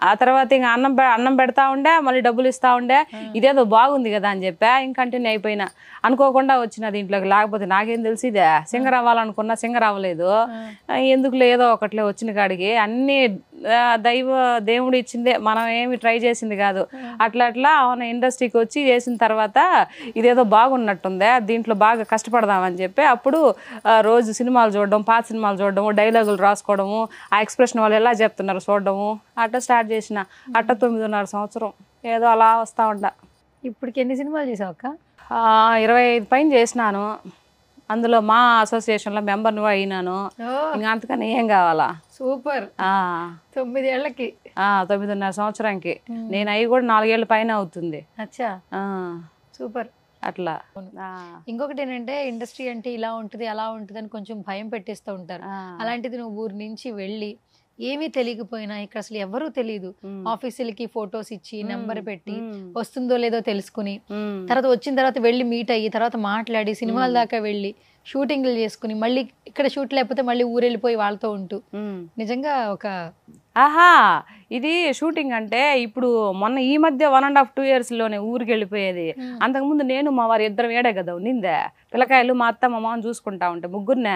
ఆ తర్వాత ఇంకా అన్నం పెడతా ఉండే, మళ్ళీ డబ్బులు ఇస్తా ఉండే. ఇదేదో బాగుంది కదా అని చెప్పా ఇంక కంటిన్యూ అయిపోయినా. అనుకోకుండా వచ్చిన దీంట్లోకి, లేకపోతే నాకేం తెలిసిదే సింగర్ అవ్వాలనుకున్నా సింగర్ అవ్వలేదు. ఎందుకు లేదో ఒకట్లే వచ్చిన కాడికి అన్ని దేవుడు ఇచ్చిందే, మనం ఏమి ట్రై చేసింది కాదు. అట్లా అవున ఇండస్ట్రీకి వచ్చి చేసిన తర్వాత ఇదేదో బాగున్నట్టుందే, దీంట్లో బాగా కష్టపడదామని చెప్పి అప్పుడు రోజు సినిమాలు చూడడం, పాత సినిమాలు చూడడము, డైలాగులు రాసుకోవడము, ఆ ఎక్స్ప్రెషన్ వాళ్ళు ఎలా చెప్తున్నారు చూడడము, అట్లా స్టార్ట్ చేసిన. 9.5 సంవత్సరం ఏదో అలా వస్తూ ఉంటా. ఇప్పటికి ఎన్ని సినిమాలు చేసావు అక్క? 25 పైన చేసినాను. అందులో మా అసోసియేషన్లో మెంబర్ను అయినాను. ఇంకా అంతకని ఏం కావాలా. సూపర్. 9 ఏళ్ళకి 9.5 సంవత్సరానికి నేను అవి కూడా 4 ఏళ్ళ పైన అవుతుంది. అచ్చా సూపర్. అట్లా ఇంకొకటి ఏంటంటే ఇండస్ట్రీ అంటే ఇలా ఉంటుంది అలా ఉంటుంది అని కొంచెం భయం పెట్టేస్తూ ఉంటారు. అలాంటిది నువ్వు ఊరి నుంచి వెళ్ళి ఏమీ తెలియకపోయినా ఇక్కడ అసలు ఎవరూ తెలియదు, ఆఫీసులకి ఫొటోస్ ఇచ్చి నెంబర్ పెట్టి వస్తుందో లేదో తెలుసుకుని తర్వాత వచ్చిన తర్వాత వెళ్ళి మీట్ అయ్యి తర్వాత మాట్లాడి సినిమాల దాకా వెళ్ళి షూటింగ్లు చేసుకుని మళ్ళీ ఇక్కడ షూట్ లేకపోతే మళ్ళీ ఊరెళ్ళిపోయి వాళ్ళతో ఉంటూ నిజంగా ఒక ఆహా ఇది షూటింగ్ అంటే ఇప్పుడు మొన్న ఈ మధ్య 1.5 2 years లోనే ఊరికి వెళ్ళిపోయేది. అంతకుముందు నేను మా వారు ఇద్దరం ఏడే కదా ఉన్నిందే, పిల్లకాయలు మా అత్త మా మామ చూసుకుంటా ఉంటే ముగ్గురునే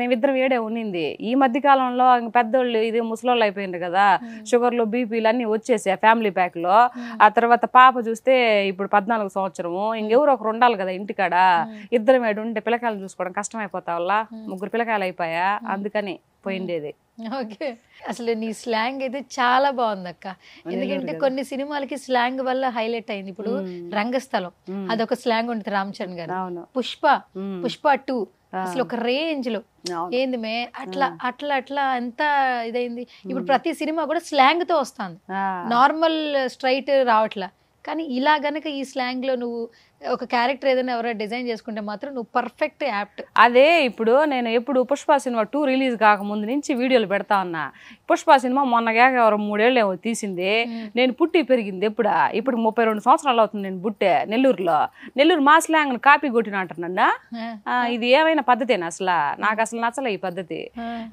మేమిద్దరం ఏడే ఉన్నింది. ఈ మధ్య కాలంలో పెద్దోళ్ళు ఇది ముసలోళ్ళు అయిపోయింది కదా, షుగర్లు బీపీలు అన్ని వచ్చేసాయి ఫ్యామిలీ ప్యాక్ లో. ఆ తర్వాత పాప చూస్తే ఇప్పుడు 14 సంవత్సరము, ఇంకెవరు ఒకరు ఉండాలి కదా ఇంటికాడ, ఇద్దరం ఏడు ఉంటే పిల్లకాయలు చూసుకోవడం కష్టమైపోతా వల్ల ముగ్గురు పిల్లకాయలు అయిపోయా, అందుకని పోయిండేది. ఓకే, అసలు నీ స్లాంగ్ అయితే చాలా బాగుంది అక్క. ఎందుకంటే కొన్ని సినిమాలకి స్లాంగ్ వల్ల హైలైట్ అయింది. ఇప్పుడు రంగస్థలం అదొక స్లాంగ్ ఉంటుంది రామ్ చరణ్ గారు, పుష్ప 2 అసలు ఒక రేంజ్ లో ఏంది మే అట్లా అట్లా అట్లా ఎంత ఇదైంది. ఇప్పుడు ప్రతి సినిమా కూడా స్లాంగ్ తో వస్తుంది, నార్మల్ స్ట్రైట్ రావట్లా. కానీ ఇలా గనక ఈ స్లాంగ్ లో నువ్వు ఒక క్యారెక్టర్ ఏదైనా ఎవరైనా డిజైన్ చేసుకుంటే మాత్రం నువ్వు పర్ఫెక్ట్ యాప్ట్. అదే ఇప్పుడు నేను ఎప్పుడు పుష్ప సినిమా 2 రిలీజ్ కాకముందు నుంచి వీడియోలు పెడతా ఉన్నా. పుష్ప సినిమా మొన్నగా 3 ఏళ్ళు ఏమో తీసింది, నేను పుట్టి పెరిగింది ఇప్పుడు 32 సంవత్సరాలు అవుతుంది నేను పుట్టే నెల్లూరు మా స్లాంగ్ కాపీ కొట్టిన అంటున్నా. ఇది ఏమైనా పద్ధతేనా అసలు? నాకు అసలు నచ్చలే ఈ పద్ధతి.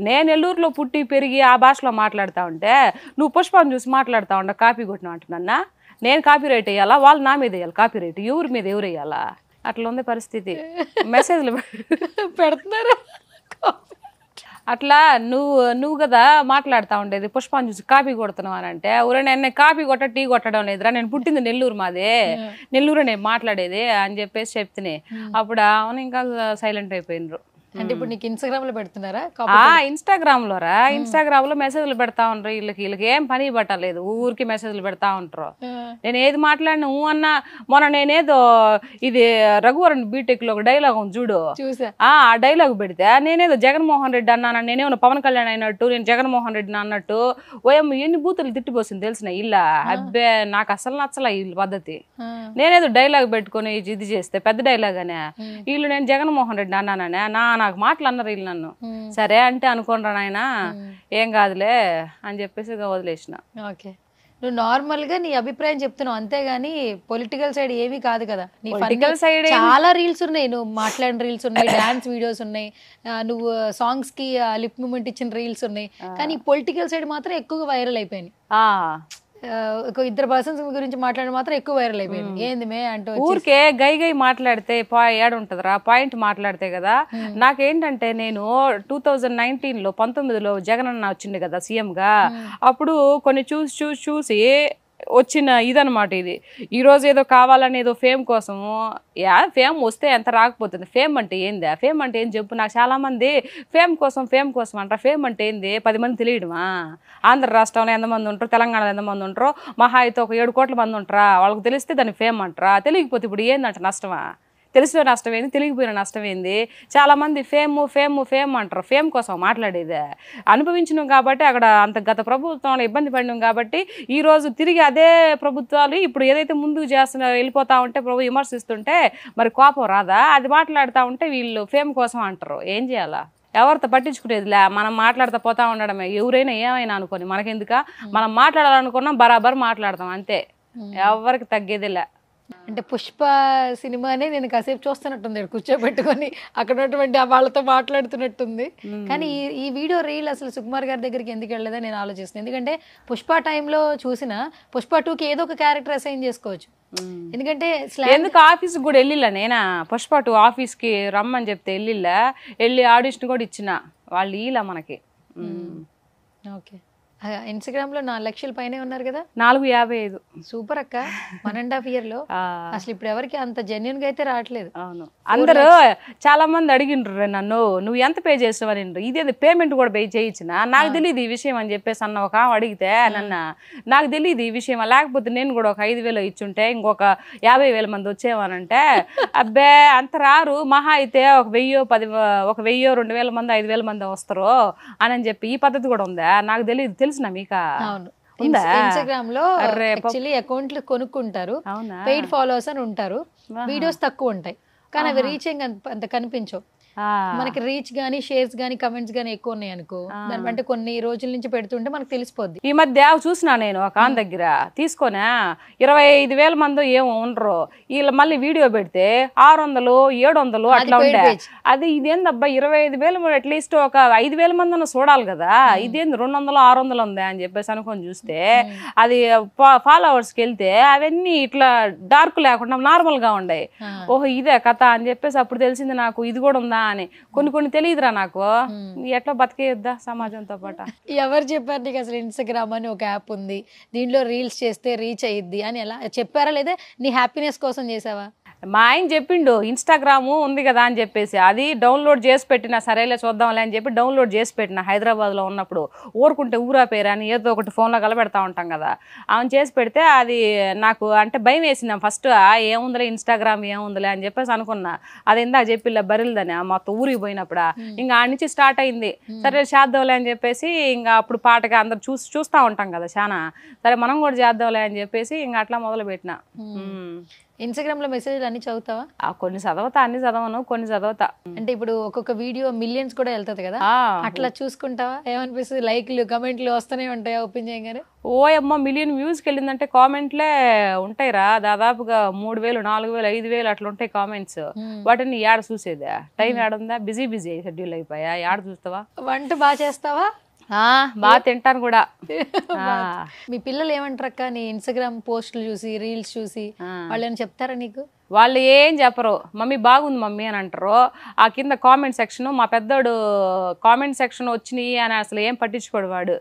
నేను నెల్లూరులో పుట్టి పెరిగి ఆ భాషలో మాట్లాడుతా ఉంటే నువ్వు పుష్పను చూసి మాట్లాడుతా ఉండ కాపీ కొట్టిన అంటున్నా. నేను కాపీ రైట్ వేయాలా, వాళ్ళు నా మీద వేయాలి కాపీ రైట్, ఎవరి మీద ఎవరు వేయాలా? అట్లా ఉంది పరిస్థితి. మెసేజ్లు పెడుతున్నారు అట్లా. నువ్వు కదా మాట్లాడుతూ ఉండేది పుష్పాన్ని చూసి కాపీ కొడుతున్నావు అని అంటే, నేను కాపీ కొట్ట టీ కొట్టడం లేదురా, నేను పుట్టింది నెల్లూరు, మాదే నెల్లూరు నేను మాట్లాడేది అని చెప్పేసి చెప్తే అప్పుడు అవును ఇంకా సైలెంట్ అయిపోయినరు. అంటే ఇప్పుడు నీకు ఇన్స్టాగ్రామ్ లో పెడుతున్నారా? ఇన్స్టాగ్రామ్ లో ఇన్స్టాగ్రామ్ లో మెసేజ్లు పెడతా ఉంటారు. వీళ్ళకి ఏం పని పట్టలేదు, ఊరికి మెసేజ్లు పెడతా ఉంటారు. నేను ఏది మాట్లాడినా అన్నా. మొన్న నేనేదో ఇది రఘువరన్ బీటెక్ లో ఒక డైలాగ్ ఉంది చూడు, ఆ డైలాగ్ పెడితే నేనేదో జగన్మోహన్ రెడ్డి అన్నాను, నేనేమో పవన్ కళ్యాణ్ అయినట్టు, నేను జగన్మోహన్ రెడ్డిని అన్నట్టు ఓయమ్మ ఎన్ని బూతులు తిట్టిపోసింది తెలిసిన ఇలా. అబ్బే నాకు అసలు నచ్చలే వీళ్ళ పద్ధతి. నేనేదో డైలాగ్ పెట్టుకుని ఇది చేస్తే పెద్ద డైలాగ్ అనే వీళ్ళు నేను జగన్మోహన్ రెడ్డి అన్నాననే నాకు మాటలు అన్నారు వీళ్ళు నన్ను. సరే అంటే అనుకోండి నాయన ఏం కాదులే అని చెప్పేసి వదిలేసిన. ఓకే, నువ్వు నార్మల్ గా నీ అభిప్రాయం చెప్తున్నావు అంతేగాని పొలిటికల్ సైడ్ ఏమీ కాదు కదా. నీ పొలిటికల్ సైడ్ చాలా రీల్స్ ఉన్నాయి, నువ్వు మాట్లాడిన రీల్స్ ఉన్నాయి, డాన్స్ వీడియోస్ ఉన్నాయి, నువ్వు సాంగ్స్ కి లిప్ మూమెంట్ ఇచ్చిన రీల్స్ ఉన్నాయి. కానీ పొలిటికల్ సైడ్ మాత్రం ఎక్కువగా వైరల్ అయిపోయింది. ఇద్దరు పర్సన్స్ గురించి మాట్లాడడం మాత్రం ఎక్కువ వైరల్ అయిపోయింది. ఏంది మే అంటూ ఊరికే గై మాట్లాడితే ఏడుంటదిరా, పాయింట్ మాట్లాడితే కదా. నాకేంటంటే నేను 2019లో 19లో జగన్ అన్న వచ్చింది కదా సీఎం గా, అప్పుడు కొన్ని చూసి వచ్చిన ఇదనమాట ఇది. ఈరోజు ఏదో కావాలని ఏదో ఫేమ్ కోసము, ఫేమ్ వస్తే ఎంత రాకపోతుంది. ఫేమ్ అంటే ఏంది, ఫేమ్ అంటే ఏం చెప్పు. నాకు చాలా మంది ఫేమ్ కోసం అంటారు. ఫేమ్ అంటే ఏంది 10 మంది తెలియడమా? ఆంధ్ర రాష్ట్రంలో ఎంతమంది ఉంటారు, తెలంగాణలో ఎంతమంది ఉంటారో, మహా అయితే ఒక 7 కోట్ల మంది ఉంటారా, వాళ్ళకి తెలిస్తే దాన్ని ఫేమ్ అంటారా? తెలియకపోతే ఇప్పుడు ఏందంట నష్టమా? తెలిసిన నష్టం ఏంది, తెలియకపోయిన నష్టం ఏంది? చాలా మంది ఫేమ్ అంటారు. ఫేమ్ కోసం మాట్లాడేది అనుభవించినాం కాబట్టి, అక్కడ అంత గత ప్రభుత్వంలో ఇబ్బంది పడినాం కాబట్టి ఈ రోజు తిరిగి అదే ప్రభుత్వాలు ఇప్పుడు ఏదైతే ముందుకు వెళ్ళిపోతా ఉంటే ప్రభు విమర్శిస్తుంటే మరి కోపం రాదా? అది మాట్లాడుతూ ఉంటే వీళ్ళు ఫేమ్ కోసం అంటారు. ఏం చేయాలా? ఎవరితో పట్టించుకునేదిలే, మనం మాట్లాడుతూ పోతా ఉండడమే. ఎవరైనా ఏమైనా అనుకోని మనకెందుక, మనం మాట్లాడాలనుకున్నాం బరాబర్ మాట్లాడతాం అంతే, ఎవరికి తగ్గేదిలే. అంటే పుష్ప సినిమానే నేను కాసేపు చూస్తున్నట్టుంది, కూర్చోబెట్టుకొని అక్కడ ఉన్నటువంటి వాళ్ళతో మాట్లాడుతున్నట్టుంది. కానీ ఈ వీడియో రీల్ అసలు సుకుమార్ గారి దగ్గరికి ఎందుకు వెళ్ళలేదని నేను ఆలోచిస్తున్నాను. ఎందుకంటే పుష్ప టైంలో చూసిన పుష్ప 2కి ఏదో ఒక క్యారెక్టర్ అసైన్ చేసుకోవచ్చు. ఎందుకంటే ఎందుకు ఆఫీస్కి కూడా వెళ్ళిలా, నేనా పుష్ప 2 ఆఫీస్కి రమ్మని చెప్తే వెళ్ళి ఆడిషన్ కూడా ఇచ్చిన వాళ్ళు ఇలా మనకి. ఓకే, ఇన్స్టాగ్రామ్ లో 4 లక్షల పైనే ఉన్నారు కదా? 455. సూపర్ అక్క, 1.5 year లో అసలు ఇప్పుడు ఎవరికి అంత జెన్యున్ గా అయితే రావట్లేదు. అవును, అందరూ చాలా మంది అడిగిండ్రు నన్ను, నువ్వు ఎంత పే చేస్తావని. ఇదేది పేమెంట్ కూడా పే చేయించిన, నాకు తెలియదు ఈ విషయం అని చెప్పేసి అన్న ఒక అడిగితే నన్ను, నాకు తెలియదు ఈ విషయం, లేకపోతే నేను కూడా ఒక 5,000 ఇచ్చుంటే ఇంకొక 50,000 మంది వచ్చేవానంటే, అబ్బే అంత రారు, మహా అయితే ఒక 1,000 2,000 మంది 5,000 మంది వస్తారు అని చెప్పి ఈ పద్ధతి కూడా ఉందా? నాకు తెలియదు. తెలిసిన మీకా? అవును, ఇన్స్టాగ్రామ్ లో యాక్చువల్లీ అకౌంట్లు కొనుక్కుంటారు, పెయిడ్ ఫాలోవర్స్ అని ఉంటారు, వీడియోస్ తక్కువ ఉంటాయి కానీ అవి రీచింగ్ అంత కనిపించవు. మనకి రీచ్ గానీ షేర్స్ గానీ కమెంట్స్ గానీ ఎక్కువ ఉన్నాయి అనుకో, అంటే కొన్ని రోజుల నుంచి పెడుతుంటే మనకు తెలిసిపోద్ది. ఈ మధ్య చూసినా నేను ఒక ఆన్ దగ్గర తీసుకొనా 25,000 మంది ఏమో ఉండరు, వీళ్ళు మళ్ళీ వీడియో పెడితే 600 700 అట్లా ఉండే. అది ఇదేందబ్బా 25,000 అట్లీస్ట్ ఒక 5,000 మంది చూడాలి కదా, ఇదేంది 200 600 ఉందా అని చెప్పేసి అనుకొని చూస్తే అది ఫాలోవర్స్కి వెళ్తే అవన్నీ ఇట్లా డార్క్ లేకుండా నార్మల్ గా ఉన్నాయి. ఓహో ఇదే కథ అని చెప్పేసి అప్పుడు తెలిసింది నాకు, ఇది కూడా ఉందా అని. కొన్ని తెలియదురా నాకు, ఎట్లా బతికేయొద్దా సమాజంతో పాటు. ఎవరు చెప్పారు నీకు అసలు ఇన్స్టాగ్రామ్ అని ఒక యాప్ ఉంది, దీంట్లో రీల్స్ చేస్తే రీచ్ అయ్యిద్ది అని ఎలా చెప్పారా, లేదా నీ హ్యాపీనెస్ కోసం చేసావా? మా ఆయన చెప్పిండు ఇన్స్టాగ్రామ్ ఉంది కదా అని చెప్పేసి, అది డౌన్లోడ్ చేసి పెట్టిన, సరేలే చూద్దాంలే అని చెప్పి డౌన్లోడ్ చేసి పెట్టిన. హైదరాబాద్లో ఉన్నప్పుడు ఊరుకుంటే ఊరా పేరు అని ఏదో ఒకటి ఫోన్లో కలబెడతా ఉంటాం కదా, ఆమె చేసి పెడితే అది నాకు అంటే భయం వేసింది ఫస్ట్. ఏముందిలే ఇన్స్టాగ్రామ్ ఏముందిలే అని చెప్పేసి అనుకున్నా. అది ఇందాక చెప్పిలే బరిల్దని మొత్తం ఊరికి పోయినప్పుడు ఇంకా ఆ నుంచి స్టార్ట్ అయింది. సరే చేద్దాంలే అని చెప్పేసి ఇంకా అప్పుడు పాటగా అందరు చూస్తూ ఉంటాం కదా చాలా, సరే మనం కూడా చేద్దాంలే అని చెప్పేసి ఇంకా అట్లా మొదలు పెట్టిన. ఇన్స్టాగ్రామ్ లో మెసేజ్లు అన్ని చదువుతావా? కొన్ని చదవతా, అన్ని చదవను, కొన్ని చదవతా. అంటే ఇప్పుడు ఒక్కొక్క వీడియో మిలియన్స్ కూడా వెళ్తుంది కదా, అట్లా చూసుకుంటావా? ఏమనిపిస్తుంది? లైక్లు కమెంట్లు వస్తూనే ఉంటాయా ఓపెన్ చేయగానే? ఓ అమ్మ మిలియన్ వ్యూస్కి వెళ్ళిందంటే కామెంట్లే ఉంటాయిరా, దాదాపుగా 3,000 4,000 5,000 అట్లా ఉంటాయి కామెంట్స్. వాటిని ఏడ చూసేదా, టైం ఏడుందా, బిజీ షెడ్యూల్ అయిపోయా, ఏడ చూస్తావా? వంట బాగా చేస్తావా? బాగా తింటాను కూడా. మీ పిల్లలు ఏమంటారు అక్క నీ ఇన్స్టాగ్రామ్ పోస్టులు చూసి, రీల్స్ చూసి? వాళ్ళు ఏమైనా చెప్తారా నీకు? వాళ్ళు ఏం చెప్పరు, మమ్మీ బాగుంది మమ్మీ అని అంటారు. ఆ కింద కామెంట్ సెక్షన్, మా పెద్దోడు కామెంట్ సెక్షన్ వచ్చినాయి అని అసలు ఏం పట్టించుకోడు వాడు.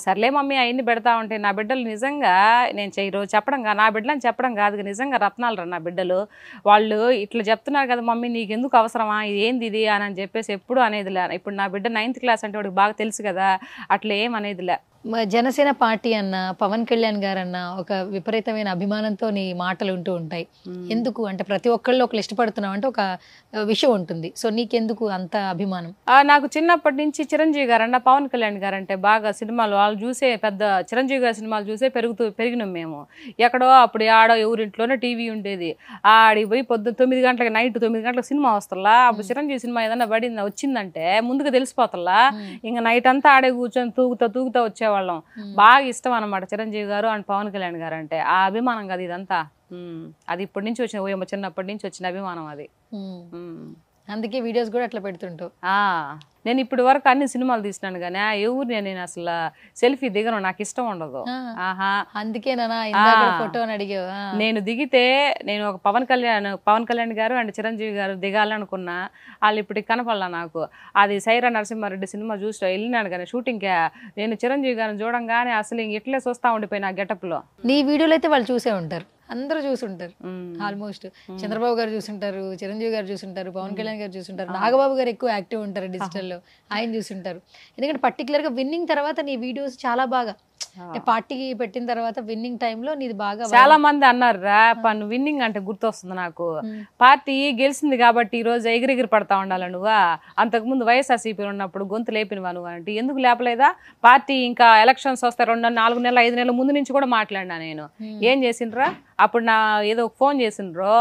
సర్లే మమ్మీ అవన్నీ పెడతా ఉంటాయి. నా బిడ్డలు నిజంగా నేను ఈరోజు చెప్పడం నా బిడ్డలని చెప్పడం కాదు, నిజంగా రత్నాలు రా నా బిడ్డలు. వాళ్ళు ఇట్లా చెప్తున్నారు కదా మమ్మీ నీకు ఎందుకు అవసరమా, ఇది ఏంది ఇది అని చెప్పేసి ఎప్పుడు అనేదిలే. ఇప్పుడు నా బిడ్డ 9th క్లాస్ అంటే వాడికి బాగా తెలుసు కదా, అట్లా ఏం అనేదిలే. జనసేన పార్టీ అన్న, పవన్ కళ్యాణ్ గారన్న ఒక విపరీతమైన అభిమానంతో నీ మాటలు ఉంటూ ఉంటాయి. ఎందుకు అంటే ప్రతి ఒక్కళ్ళు ఒకళ్ళు ఇష్టపడుతున్నావు అంటే ఒక విషయం ఉంటుంది. సో నీకెందుకు అంత అభిమానం? నాకు చిన్నప్పటి నుంచి చిరంజీవి గారన్న, పవన్ కళ్యాణ్ గారు అంటే బాగా సినిమాలు వాళ్ళు చూసే, పెద్ద చిరంజీవి గారి సినిమాలు చూసే పెరిగినాం మేము. ఎక్కడో అప్పుడు ఆడో ఎవరింట్లోనే టీవీ ఉండేది, ఆడికి పోయి పొద్దున్న 9 గంటలకు నైట్ 9 గంటలకు సినిమా వస్తలా. అప్పుడు చిరంజీవి సినిమా ఏదన్నా వచ్చిందంటే ముందుగా తెలిసిపోతలా, ఇంకా నైట్ అంతా ఆడే కూర్చొని తూగుతా వచ్చేవాళ్ళం. బాగా ఇష్టం అన్నమాట చిరంజీవి గారు అండ్ పవన్ కళ్యాణ్ గారు అంటే. ఆ అభిమానం కదా ఇదంతా, అది ఇప్పటి నుంచి వచ్చిన, చిన్నప్పటి నుంచి వచ్చిన అభిమానం అది. అందుకే వీడియోస్ కూడా అట్లా పెడుతుంటావు. నేను ఇప్పటి వరకు అన్ని సినిమాలు తీసినాను కానీ ఎవరిని నేను అసలు సెల్ఫీ దిగను, నాకు ఇష్టం ఉండదు. అందుకేనా ఫోటో అని అడిగావు? నేను దిగితే నేను ఒక పవన్ కళ్యాణ్ గారు అండ్ చిరంజీవి గారు దిగాలనుకున్నా, వాళ్ళు ఇప్పటికి కనపడలా నాకు. అది సైరా నరసింహారెడ్డి సినిమా చూసి వెళ్ళినాను కానీ షూటింగ్కే, నేను చిరంజీవి గారిని చూడంగానే అసలు ఇట్లే చూస్తా ఉండిపోయిన ఆ గెటప్ లో. నీ వీడియోలో అయితే వాళ్ళు చూసే ఉంటారు, అందరూ చూసుంటారు ఆల్మోస్ట్. చంద్రబాబు గారు చూసుంటారు, చిరంజీవి గారు చూసుంటారు, పవన్ కళ్యాణ్ గారు చూసుంటారు, నాగబాబు గారు ఎక్కువ యాక్టివ్ ఉంటారు డిజిటల్లో, ఆయన చూసుంటారు. ఎందుకంటే పర్టికులర్ గా విన్నింగ్ తర్వాత నీ వీడియోస్ చాలా బాగా, పార్టీకి పెట్టిన తర్వాత విన్నింగ్ టైంలో నీది బాగా. చాలా మంది అన్నారు రా పన్ను విన్నింగ్ అంటే గుర్తొస్తుంది నాకు, పార్టీ గెలిచింది కాబట్టి ఈ రోజు ఎగిరెగిరి పడతా ఉండాలి నువ్వా, అంతకుముందు వైఎస్ఆర్సీపీ ఉన్నప్పుడు గొంతు లేపినవా నువ్వు అంటే. ఎందుకు లేపలేదా? పార్టీ ఇంకా ఎలక్షన్స్ వస్తే 2 4 నెలలు 5 నెలల ముందు నుంచి కూడా మాట్లాడినా నేను. ఏం చేసిండ్రా అప్పుడు, నా ఏదో ఫోన్ చేసిండ్రో,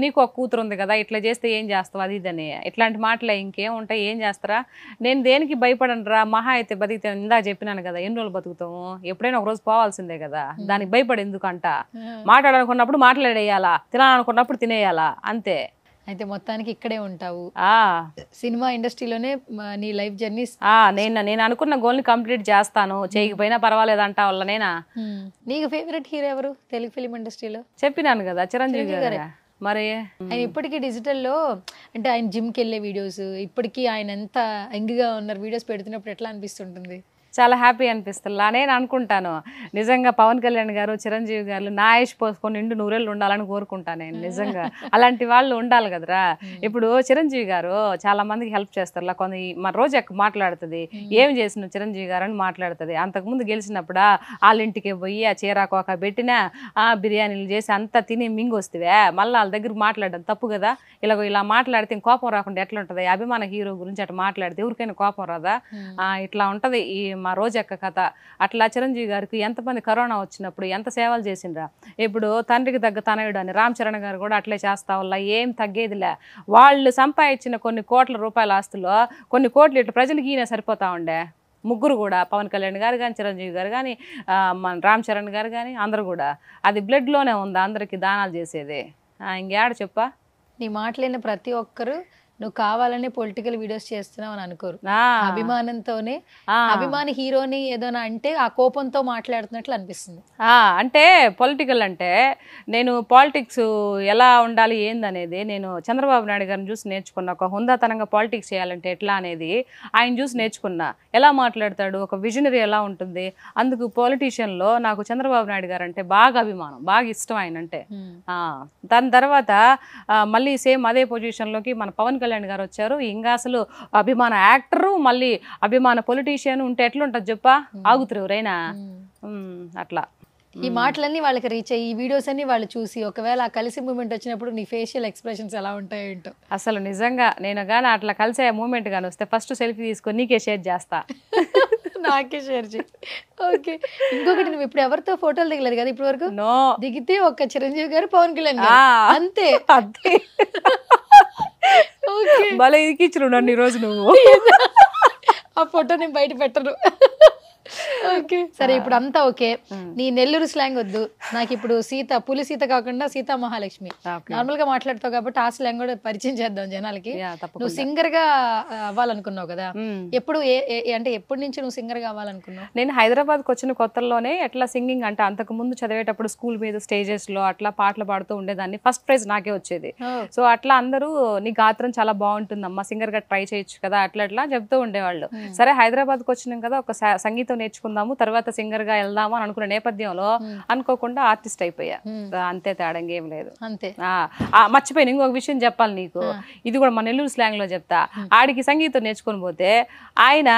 నీకు ఒక కూతురు ఉంది కదా, ఇట్లా చేస్తే ఏం చేస్తావు అది ఇదని, ఇట్లాంటి మాటలే ఇంకేం ఉంటాయి, ఏం చేస్తారా? నేను దేనికి భయపడను రా, మహా అయితే బతికితే ఇందాక చెప్పినాను కదా, ఎన్ని రోజులు బతుకుతాము, ఎప్పుడైనా ఒక రోజు పోవాల్సిందే కదా, దానికి భయపడి ఎందుకంట. మాట్లాడాలనుకున్నప్పుడు మాట్లాడేయాలా, తినాలనుకున్నప్పుడు తినేయాలా, అంతే. అయితే మొత్తానికి ఇక్కడే ఉంటావు, సినిమా ఇండస్ట్రీలోనే నీ లైఫ్ జర్నీ. నేను అనుకున్న గోల్ ని కంప్లీట్ చేస్తాను, చేయకపోయినా పర్వాలేదు అంటా వల్ల. నేనా నీకు ఫేవరెట్ హీరో ఎవరు తెలుగు ఫిలిం ఇండస్ట్రీలో? చెప్పినాను కదా చిరంజీవి గారు. మరి ఆయన ఇప్పటికీ డిజిటల్లో అంటే ఆయన జిమ్కి వెళ్ళే వీడియోస్, ఇప్పటికీ ఆయన ఎంత యంగ్గా ఉన్నారు, వీడియోస్ పెడుతున్నప్పుడు ఎట్లా అనిపిస్తుంటుంది? చాలా హ్యాపీ అనిపిస్తుందా నేను అనుకుంటాను. నిజంగా పవన్ కళ్యాణ్ గారు, చిరంజీవి గారు నా ఆయుష్ పోసుకొని 200 ఉండాలని కోరుకుంటాను నేను. నిజంగా అలాంటి వాళ్ళు ఉండాలి కదరా. ఇప్పుడు చిరంజీవి గారు చాలా మందికి హెల్ప్ చేస్తారు. మన రోజు మాట్లాడుతుంది, ఏం చేసిన చిరంజీవి గారు అని మాట్లాడుతుంది. అంతకుముందు గెలిచినప్పుడు వాళ్ళ ఇంటికి పోయి ఆ చీరాకోక పెట్టినా బిర్యానీలు చేసి అంతా తిని మింగి వస్తే మళ్ళీ వాళ్ళ దగ్గర మాట్లాడడం తప్పు కదా. ఇలా మాట్లాడితే కోపం రాకుండా ఎట్లా ఉంటుంది? అభిమాన హీరో గురించి అట్లా మాట్లాడితే ఎవరికైనా కోపం రాదా? ఇట్లా ఉంటది ఈ మా రోజక్క కథ. అట్లా చిరంజీవి గారికి ఎంతమంది కరోనా వచ్చినప్పుడు ఎంత సేవలు చేసిండ్రా. ఇప్పుడు తండ్రికి తగ్గ తనయుడు అని రామ్ చరణ్ గారు కూడా అట్లే చేస్తా వల్ల ఏం తగ్గేదిలే. వాళ్ళు సంపాదించిన కొన్ని కోట్ల రూపాయల ఆస్తులో కొన్ని కోట్లు ఇట్లా ప్రజలకి ఈయన సరిపోతా ఉండే. ముగ్గురు కూడా పవన్ కళ్యాణ్ గారు కానీ, చిరంజీవి గారు కానీ, మన రామ్ చరణ్ గారు కానీ అందరు కూడా అది బ్లడ్లోనే ఉంది అందరికి దానాలు చేసేది. ఇంకేడ చెప్పా. నీ మాటలైన ప్రతి ఒక్కరు నువ్వు కావాలనే పొలిటికల్ వీడియోస్ చేస్తున్నావు అని అనుకోరు. అభిమానంతోనే అభిమాని హీరోని ఏదైనా అంటే ఆ కోపంతో మాట్లాడుతున్నట్లు అనిపిస్తుంది. అంటే పొలిటికల్ అంటే నేను పాలిటిక్స్ ఎలా ఉండాలి ఏందనేది నేను చంద్రబాబు నాయుడు గారిని చూసి నేర్చుకున్నా. ఒక హుందాతనంగా పాలిటిక్స్ చేయాలంటే ఎట్లా అనేది ఆయన చూసి నేర్చుకున్నా. ఎలా మాట్లాడతాడు, ఒక విజనరీ ఎలా ఉంటుంది. అందుకు పొలిటీషియన్లో నాకు చంద్రబాబు నాయుడు గారు అంటే బాగా అభిమానం, బాగా ఇష్టం ఆయన అంటే. దాని తర్వాత మళ్ళీ సేమ్ అదే పొజిషన్లోకి మన పవన్ కళ్యాణ్ గారు వచ్చారు. ఇంకా అసలు అభిమాన యాక్టరు మళ్ళీ అభిమాన పొలిటీషియన్ ఉంటే ఎట్లుంటది చెప్పా, ఆగుతారు ఎవరైనా. అట్లా ఈ మాటలన్నీ వాళ్ళకి రీచ్ అయ్యి ఈ వీడియోస్ అన్ని వాళ్ళు చూసి ఒకవేళ ఆ కలిసి మూమెంట్ వచ్చినప్పుడు నీ ఫేషియల్ ఎక్స్ప్రెషన్స్ ఎలా ఉంటాయో ఏంటో. అసలు నిజంగా నేను కానీ అట్లా కలిసే మూమెంట్ కానీ వస్తే ఫస్ట్ సెల్ఫీ తీసుకొని నీకే షేర్ చేస్తా. నాకే షేర్ చేయి. ఓకే, ఇంకొకటి నువ్వు ఇప్పుడు ఎవరితో ఫోటోలు దిగలేదు కదా ఇప్పటి వరకు? నో, దిగితే ఒక చిరంజీవి గారు, పవన్ కళ్యాణ్ అంతే. అంతే. భలే ఇరికిచ్చురు నన్ను ఈరోజు నువ్వు. ఆ ఫోటో నేను బయట పెట్టను. ఓకే సరే, ఇప్పుడు అంతా ఓకే. నీ నెల్లూరు స్లాంగ్ వద్దు నాకు. ఇప్పుడు సీత, పులి సీత కాకుండా సీతా మహాలక్ష్మి నార్మల్ గా మాట్లాడతావు కాబట్టి ఆ స్లాంగ్ కూడా పరిచయం చేద్దాం జనాలకి. నువ్వు సింగర్ గా అవ్వాలనుకున్నావు కదా, ఎప్పుడు అంటే ఎప్పటి నుంచి నువ్వు సింగర్ గా అవ్వాలనుకున్నావు? నేను హైదరాబాద్కి వచ్చిన కొత్తల్లోనే ఎట్లా సింగింగ్ అంటే అంతకు ముందు చదివేటప్పుడు స్కూల్ మీద స్టేజెస్ లో అట్లా పాటలు పాడుతూ ఉండేదాన్ని. ఫస్ట్ ప్రైజ్ నాకే వచ్చేది. సో అట్లా అందరూ నీ గాత్రం చాలా బాగుంటుందమ్మా, సింగర్ గా ట్రై చేయొచ్చు కదా అట్లా అట్లా చెప్తూ ఉండేవాళ్ళు. సరే హైదరాబాద్కి వచ్చినాం కదా, ఒక సంగీతం నేర్చుకుందాము, తర్వాత సింగర్ గా వెళ్దాము అని అనుకున్న నేపథ్యంలో అనుకోకుండా ఆర్టిస్ట్ అయిపోయా. అంతే, తేడా ఏం లేదు. అంతే. మర్చిపోయిన ఇంకొక విషయం చెప్పాలి నీకు, ఇది కూడా మన నెల్లూరు స్లాంగ్ లో చెప్తా. ఆడికి సంగీతం నేర్చుకొని పోతే ఆయన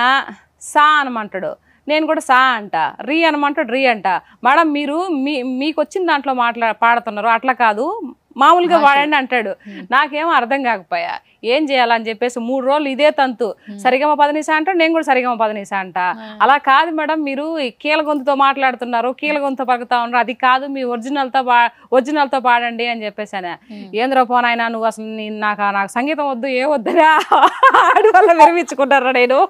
సా అనమంటాడు, నేను కూడా సా అంట. రీ అనమంటాడు, రీ అంట. మేడం మీరు మీకు వచ్చిన దాంట్లో పాడుతున్నారు, అట్లా కాదు మామూలుగా వాడండి అంటాడు. నాకేమో అర్థం కాకపోయా ఏం చేయాలని చెప్పేసి 3 రోజులు ఇదే తంతు. సరిగమ పదనిసా అంటాడు, నేను కూడా సరిగమ పదనిసా అంట. అలా కాదు మేడం మీరు కీల గొంతుతో మాట్లాడుతున్నారు, కీల గొంతు పలుకుతా ఉన్నారు, అది కాదు మీ ఒరిజినల్తో పాడండి అని చెప్పేసాను. ఏంద్రో పోనాయన నువ్వు అసలు నాకు సంగీతం వద్దు ఏ వద్దురా ఆడి వల్ల విరమించుకుంటారా. నేను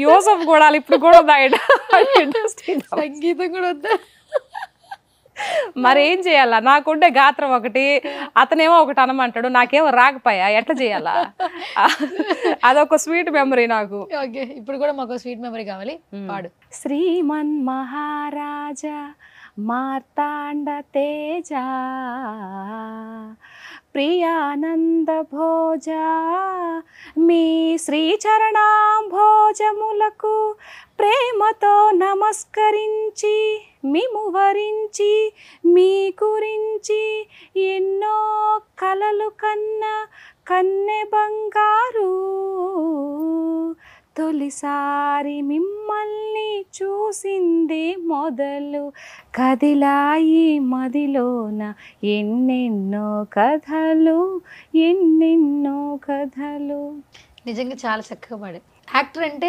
యూసఫ్ కూడా ఇప్పుడు కూడా సంగీతం కూడా వద్దా? మరేం చేయాలా, నాకుండే గాత్రం ఒకటి, అతనేమో ఒకటి అనమంటాడు, నాకేమో రాకపోయా ఎట్లా చేయాలా. అదొక స్వీట్ మెమరీ నాకు. ఓకే, ఇప్పుడు కూడా మాకు స్వీట్ మెమరీ కావాలి, పాడు. శ్రీమన్ మహారాజా మార్తాండ తేజ ప్రియానంద భోజ మీ శ్రీచరణాంభోజములకు ప్రేమతో నమస్కరించి మిము వరించి మీ గురించి ఎన్నో కలలు కన్నె బంగారు తొలిసారి మిమ్మల్ని చూసింది మొదలు కదిలాయి మదిలోన ఎన్నెన్నో కథలు. నిజంగా చాలా చక్కగా పాడే. యాక్టర్ అంటే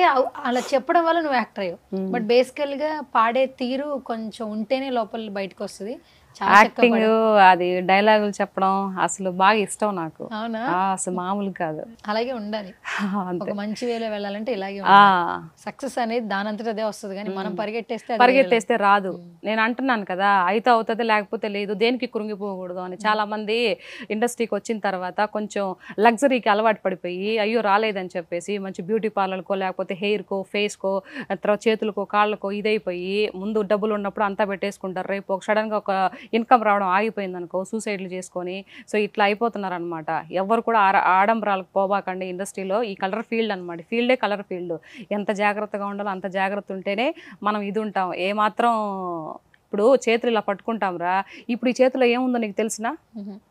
అలా చెప్పడం వల్ల నువ్వు యాక్టర్ అయ్యావు, బట్ బేసికల్ గా పాడే తీరు కొంచెం ఉంటేనే లోపల బయటకు వస్తుంది. యాక్టింగ్ అది డైలాగులు చెప్పడం అసలు బాగా ఇష్టం నాకు. అవునా? అసలు మామూలు కాదు. అలాగే ఉండాలి, ఒక మంచి వేలో వెళ్ళాలంటే ఇలాగే. సక్సెస్ అనేది దానంతట అదే వస్తుంది, కానీ మనం పరిగెట్టేస్తే రాదు. నేను అంటున్నాను కదా, అయితే అవుతుంది లేకపోతే లేదు, దేనికి కృంగిపోకూడదు అని. చాలా మంది ఇండస్ట్రీకి వచ్చిన తర్వాత కొంచెం లగ్జరీకి అలవాటు పడిపోయి అయ్యో రాలేదని చెప్పేసి మంచి బ్యూటీ పార్లర్కో లేకపోతే హెయిర్కో ఫేస్కో తర్వాత చేతులకో కాళ్ళకో ఇదైపోయి ముందు డబ్బులు ఉన్నప్పుడు అంతా పెట్టేసుకుంటారు. రేపు ఒక సడన్గా ఒక ఇన్కమ్ రావడం ఆగిపోయింది అనుకో సూసైడ్లు చేసుకొని సో ఇట్లా అయిపోతున్నారు అనమాట. ఎవరు కూడా ఆడంబరాలకు పోబాకండి. ఇండస్ట్రీలో ఈ కలర్ ఫీల్డ్ అనమాట, ఫీల్డే కలర్ ఫీల్డ్. ఎంత జాగ్రత్తగా ఉండాలో అంత జాగ్రత్త ఉంటేనే మనం ఇది ఉంటాం. ఏమాత్రం ఇప్పుడు చేతులు ఇలా పట్టుకుంటాం రా, ఇప్పుడు ఈ చేతిలో ఏముందో నీకు తెలిసినా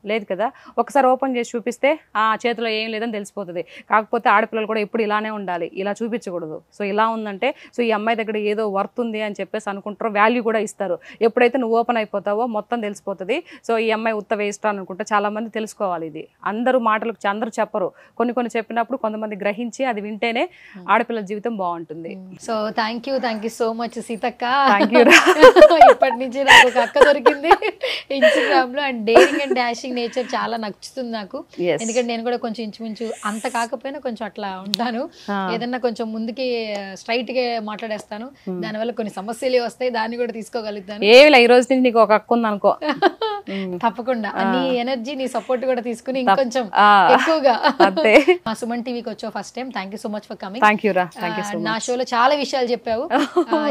లేదు కదా. ఒకసారి ఓపెన్ చేసి చూపిస్తే ఆ చేతిలో ఏం లేదని తెలిసిపోతుంది. కాకపోతే ఆడపిల్లలు కూడా ఎప్పుడు ఇలానే ఉండాలి, ఇలా చూపించకూడదు. సో ఇలా ఉందంటే సో ఈ అమ్మాయి దగ్గర ఏదో వర్త్ ఉంది అని చెప్పేసి అనుకుంటారు, వాల్యూ కూడా ఇస్తారు. ఎప్పుడైతే నువ్వు ఓపెన్ అయిపోతావో మొత్తం తెలిసిపోతుంది. సో ఈ అమ్మాయి ఉత్త వేస్ట్ అని అనుకుంటే చాలా మంది తెలుసుకోవాలి. ఇది అందరూ మాటలకు అందరూ చెప్పరు, కొన్ని చెప్పినప్పుడు కొంతమంది గ్రహించి అది వింటేనే ఆడపిల్ల జీవితం బాగుంటుంది. So thank you so much Seethakka. Thank you. ఇప్పటి నుంచి నాకు ఒక అక్క దొరికింది ఇన్స్టాగ్రామ్ లో. And daring and dashing nature చాలా నచ్చుతుంది నాకు. ఎందుకంటే నేను కూడా కొంచెం ఇంచుమించు అంత కాకపోయినా కొంచెం అట్లా ఉంటాను. ఏదన్నా కొంచెం ముందుకి స్ట్రైట్ గా మాట్లాడేస్తాను, దానివల్ల కొన్ని సమస్యలు వస్తాయి, దాన్ని కూడా తీసుకోగలుగుతాను. ఏమిలా ఈ రోజు నుంచి నీకు ఒక అక్క ఉంది అనుకో. తప్పకుండా నీ ఎనర్జీ నీ సపోర్ట్ కూడా తీసుకుని ఇంకొంచెం ఎక్కువగా మా సుమన్ టీవీకి వచ్చావు first time. Thank you so much for coming. Thank you రా, థ్యాంక్ యూ సో మచ్. నా షోలో చాలా విషయాలు చెప్పావు.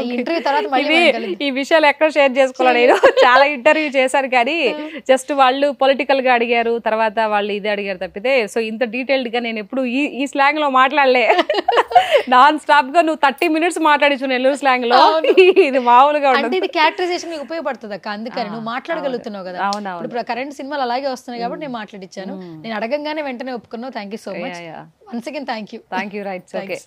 ఈ ఇంటర్వ్యూ తర్వాత మళ్ళీ ఈ విషయాలు ఎక్కడ షేర్ చేసుకోవాలి, నేను చాలా ఇంటర్వ్యూ చేశాను కానీ జస్ట్ వాళ్ళు పొలిటికల్ గా అడిగారు, తర్వాత వాళ్ళు ఇది అడిగారు తప్పితే సో ఇంత డీటెయిల్డ్ గా నేను ఎప్పుడు ఈ స్లాంగ్ లో మాట్లాడలే. నాన్ స్టాప్ గా నువ్వు 30 minutes మాట్లాడించు నెల్లూరు స్లాంగ్ లో. ఇది మామూలుగా అంటే ఇది క్యారెక్టరైజేషన్ మీకు ఉపయోగపడుతుంది అక్క, అందుకని నువ్వు మాట్లాడగలుగుతున్నావు కదా. ఇప్పుడు కరెంట్ సినిమాలు అలాగే వస్తున్నాయి కాబట్టి నేను మాట్లాడించాను. నేను అడగంగానే వెంటనే ఒప్పుకున్నావు. Thank you so much. Once again thank you. Right, okay.